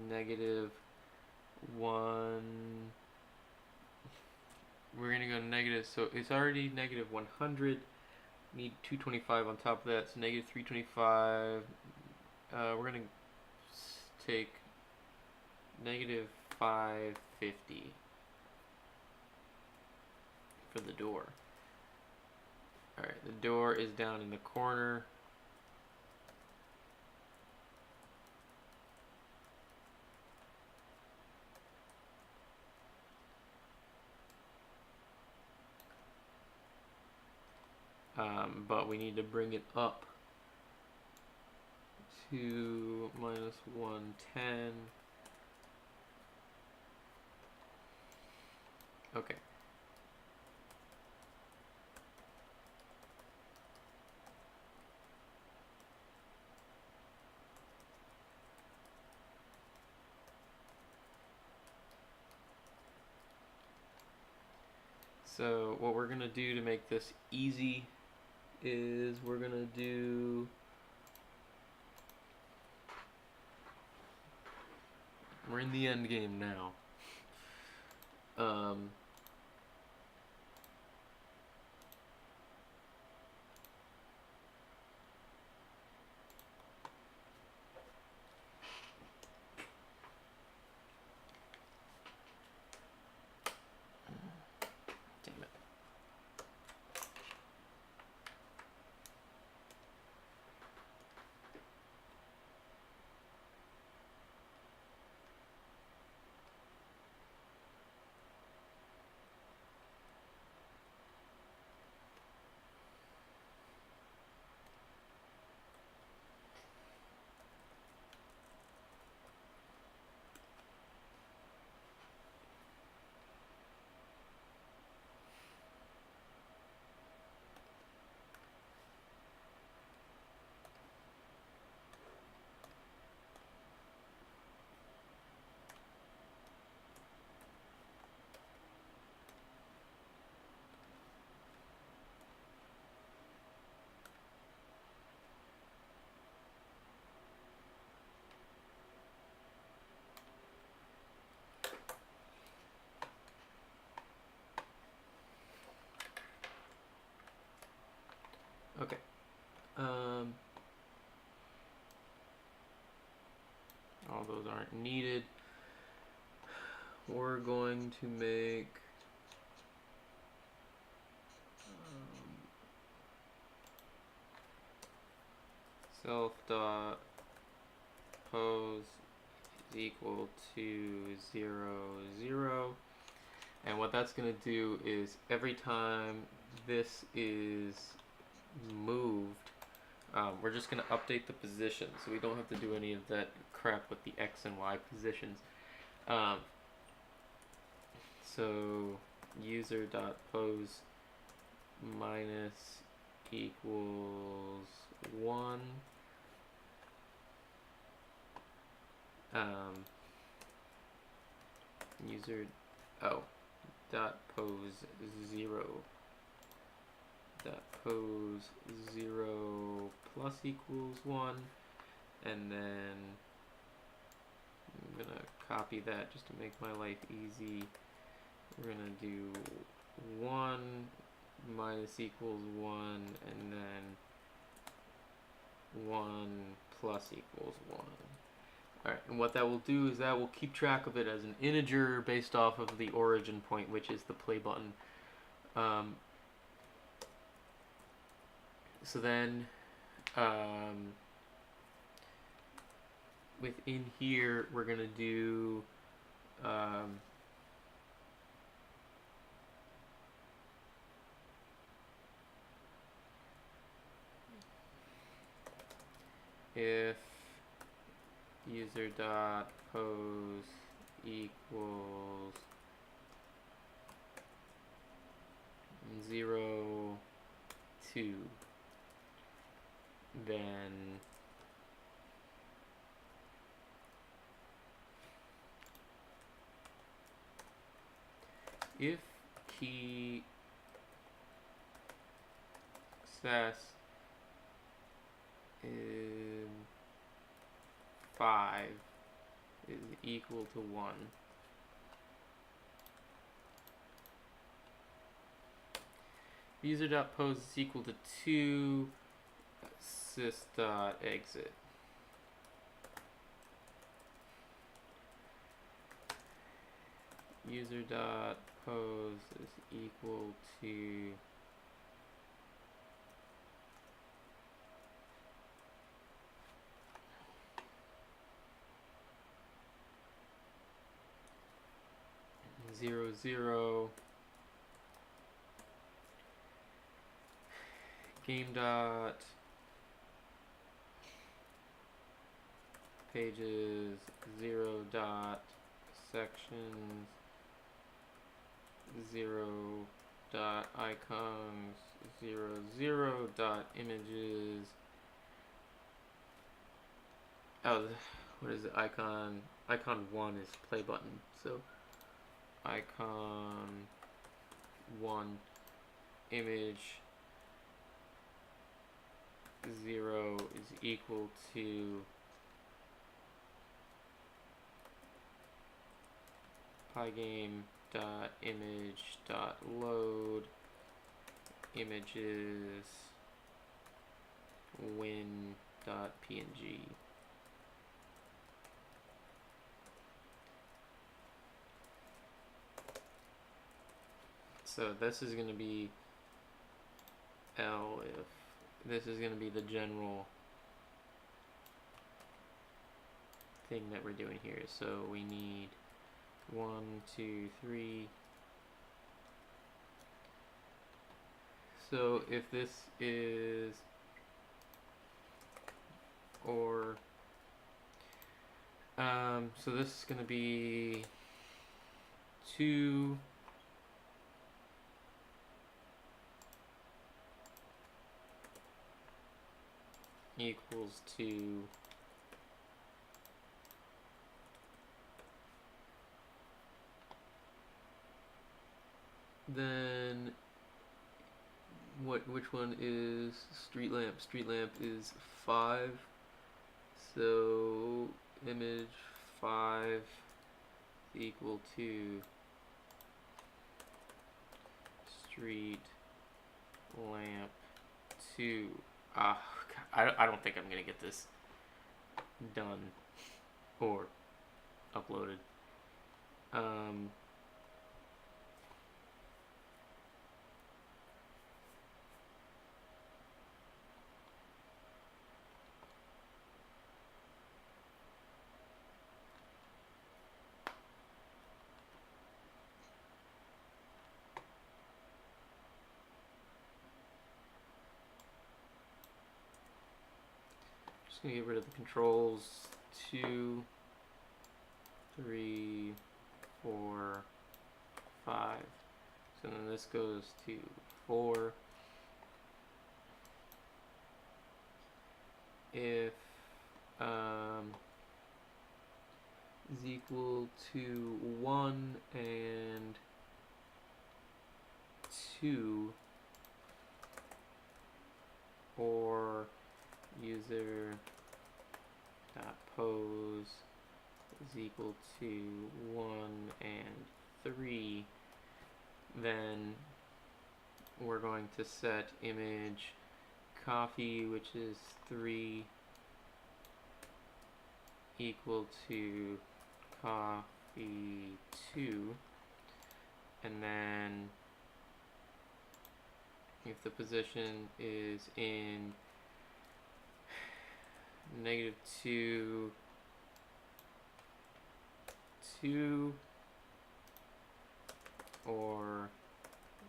negative 1. We're going to go negative, so it's already negative 100. Need 225 on top of that, so negative 325. We're going to take negative 550 for the door. Alright, the door is down in the corner. But we need to bring it up to minus 110. Okay. So what we're gonna do to make this easy is we're in the end game now. Damn it. Okay. All those aren't needed. We're going to make self dot pose is equal to 0, 0. And what that's going to do is every time this is moved, we're just going to update the position, so we don't have to do any of that crap with the X and Y positions. So user.pose minus equals 1. Dot pose 0. Dot pose 0 plus equals 1, and then I'm gonna copy that just to make my life easy. We're gonna do 1 minus equals 1, and then 1 plus equals 1. Alright, and what that will do is that will keep track of it as an integer based off of the origin point, which is the play button. So then, within here, we're going to do if user dot pose equals 0, 2, then if key success is 5 is equal to 1, user.pose is equal to 2, sys.exit. User.pose is equal to zero, 0. Game dot pages 0 dot sections 0 dot icons 0, 0 dot images. Oh, what is it? Icon 1 is play button. So icon 1 image 0 is equal to pygame.image.load images win.png. So this is going to be elif. This is going to be the general thing that we're doing here. So we need 1, 2, 3. So if this is or so this is going to be 2 equals 2 then which one is street lamp? Street lamp is 5, so image 5 is equal to street lamp 2. I don't think I'm gonna get this done or uploaded. Just gonna get rid of the controls. 2, 3, 4, 5. So then this goes to 4. If is equal to 1 and 2, or user dot pose is equal to 1 and 3, then we're going to set image coffee, which is 3, equal to coffee 2, and then if the position is in -2, 2, or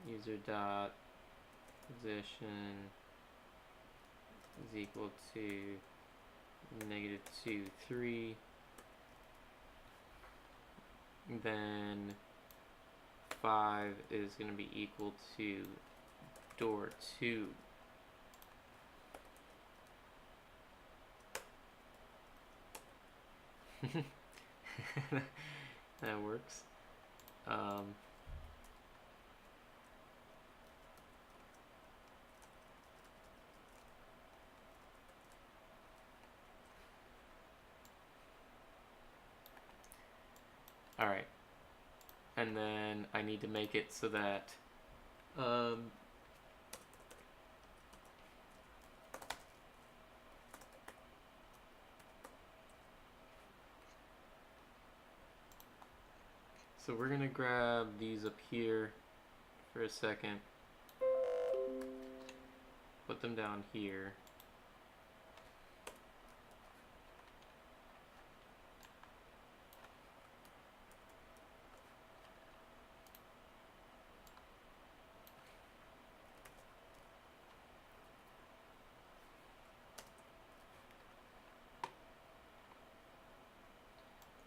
user dot position is equal to -2, 3, then 5 is going to be equal to door 2. That works. Alright. And then I need to make it so that so we're gonna grab these up here for a second, put them down here.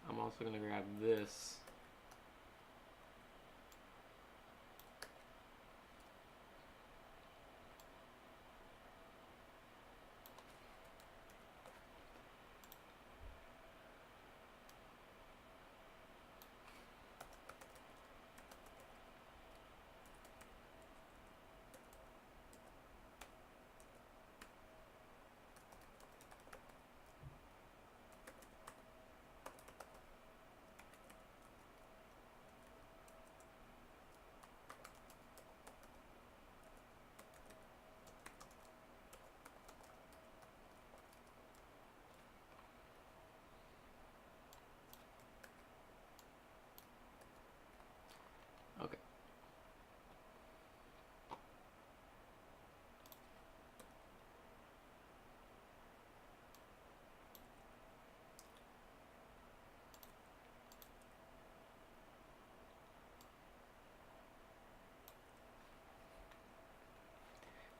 I'm also gonna grab this.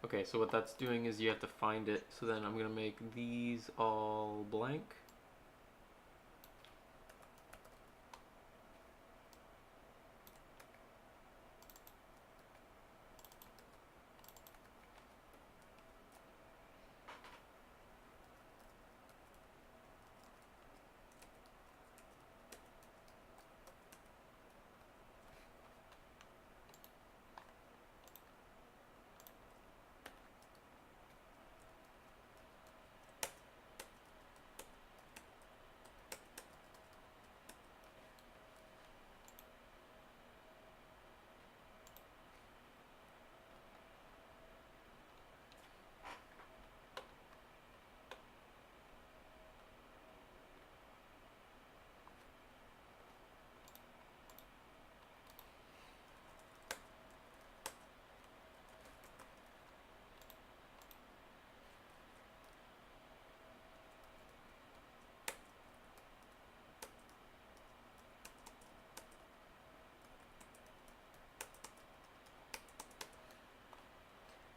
Okay, so what that's doing is you have to find it. So then I'm gonna make these all blank.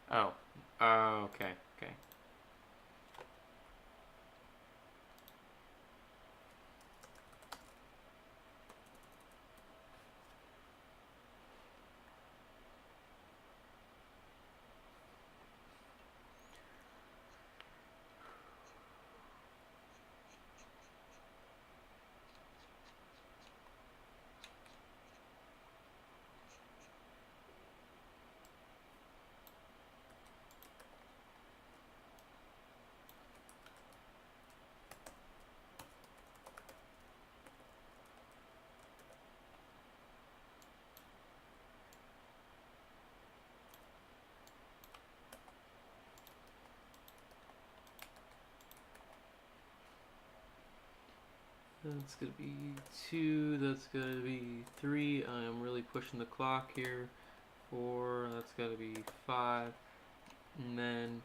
Oh, okay, okay. That's gonna be 2, that's gonna be 3. I am really pushing the clock here. 4, that's gotta be 5. And then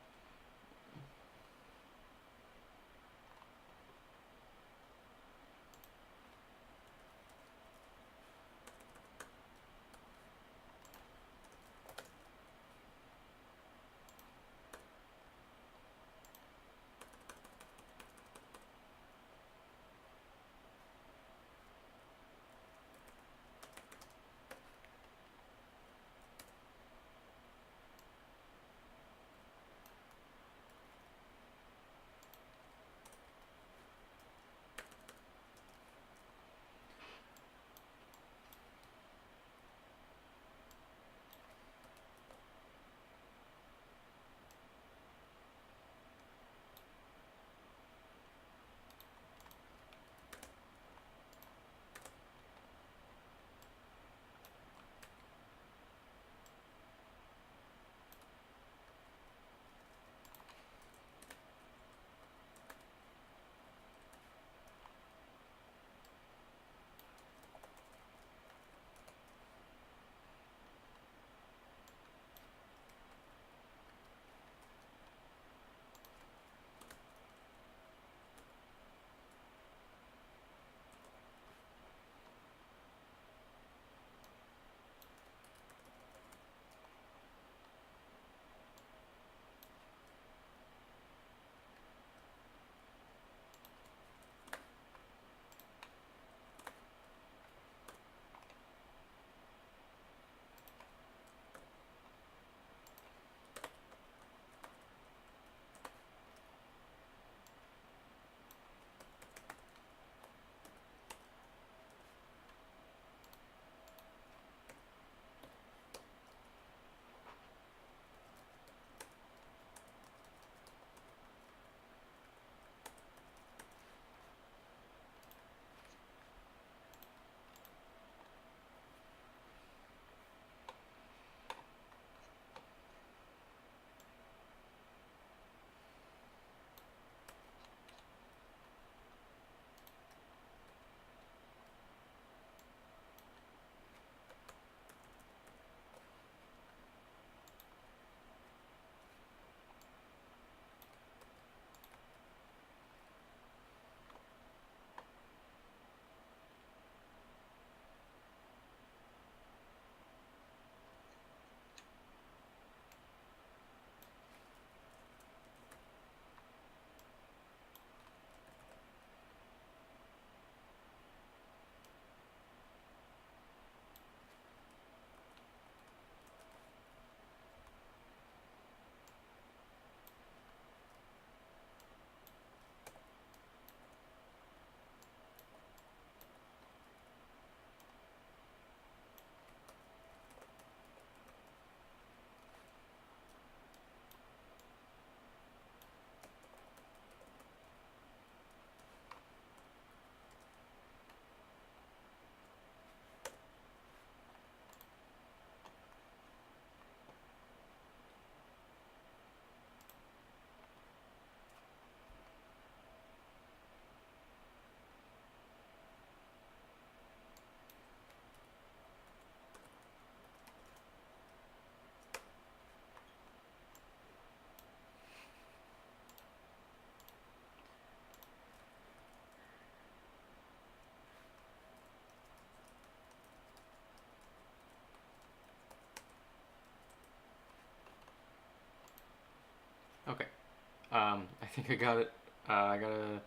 I think I got it. I gotta.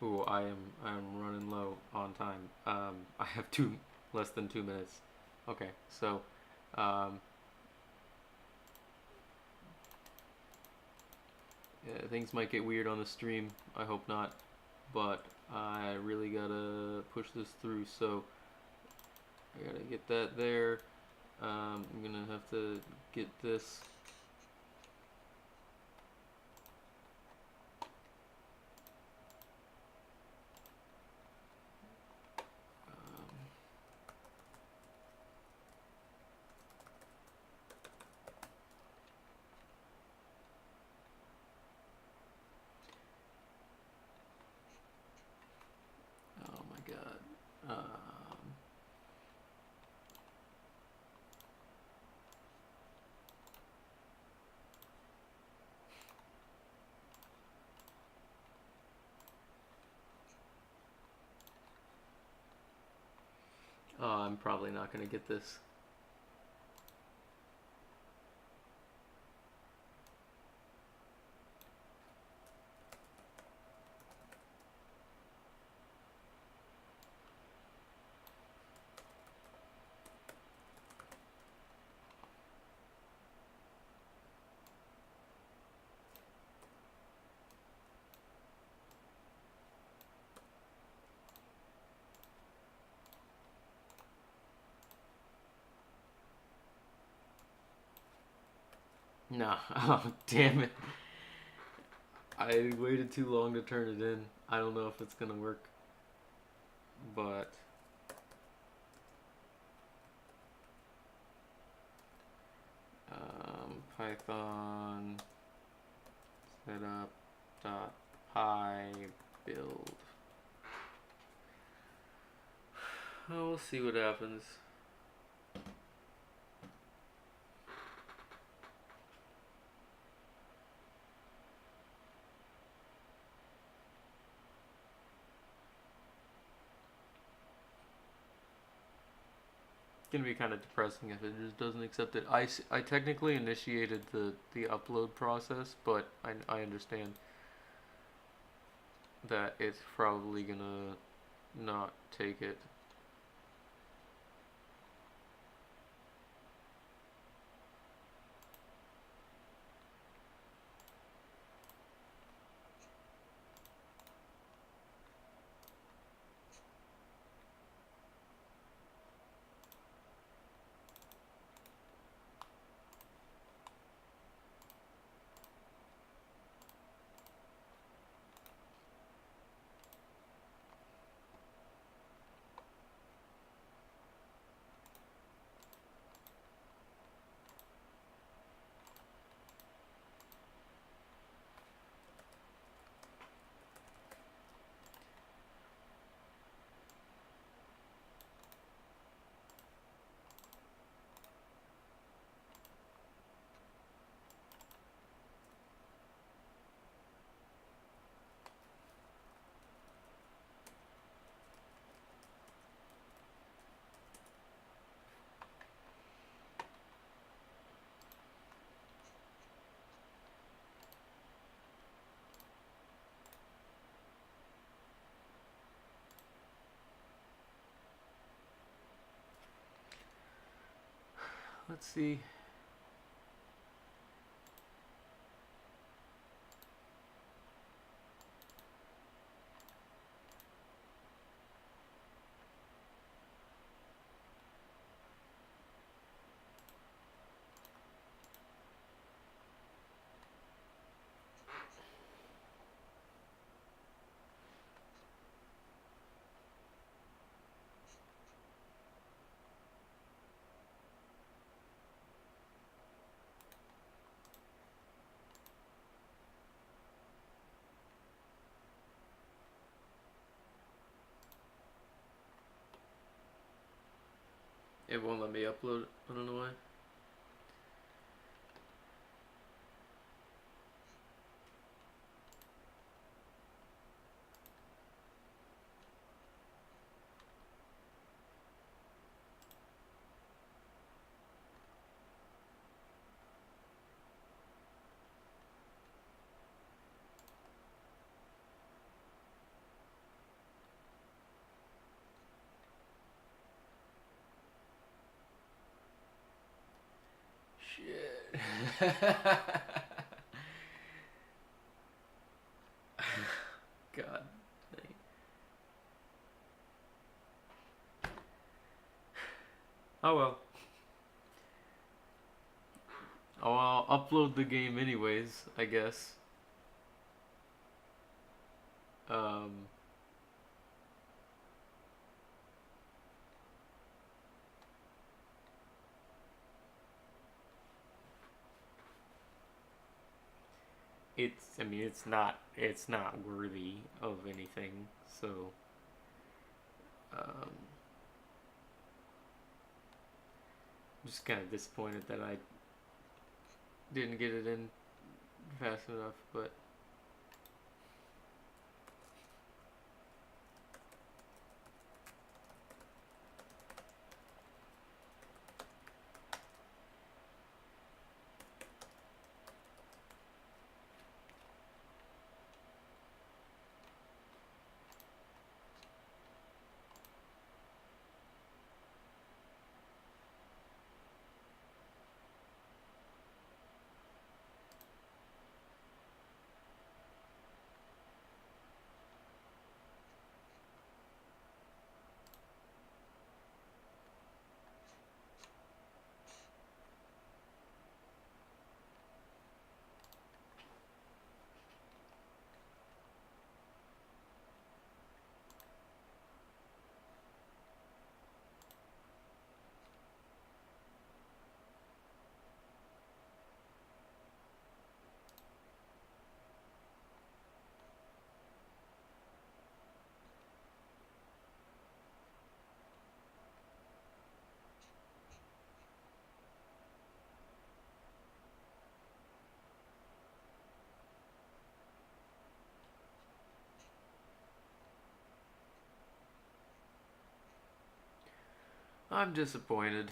Ooh, I'm running low on time. I have less than 2 minutes. Okay, so um, yeah, things might get weird on the stream. I hope not, but I really gotta push this through. So I gotta get that there. I'm gonna have to get this. Um, oh my god. I'm probably not gonna get this. No. Oh, damn it. I waited too long to turn it in. I don't know if it's gonna work, but Python setup dot py build. Oh, we'll see what happens. Gonna be kind of depressing if it just doesn't accept it. I technically initiated the upload process, but I understand that it's probably gonna not take it. Let's see. It won't let me upload. I don't know why. God. Oh well. Oh, I'll upload the game anyways, I guess. Um, I mean, it's not worthy of anything. So, um, I'm just kind of disappointed that I didn't get it in fast enough. But I'm disappointed.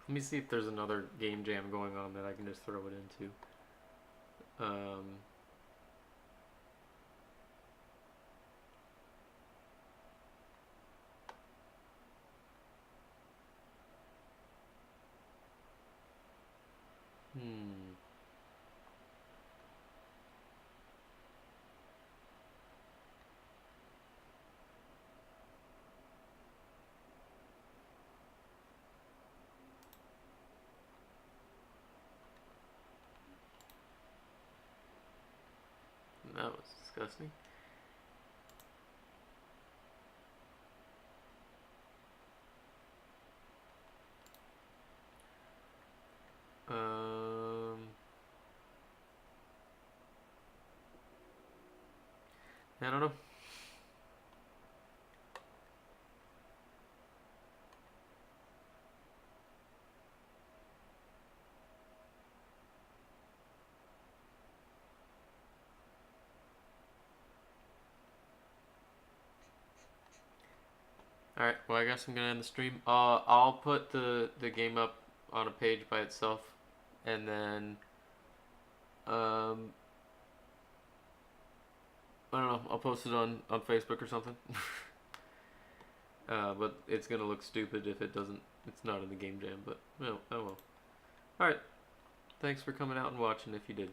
Let me see if there's another game jam going on that I can just throw it into. Um, hmm. That was disgusting. Um, I don't know. All right. Well, I guess I'm gonna end the stream. I'll put the game up on a page by itself, and then um, I don't know. I'll post it on Facebook or something. But it's gonna look stupid if it doesn't. It's not in the game jam. But no. Oh well. All right. Thanks for coming out and watching. If you did.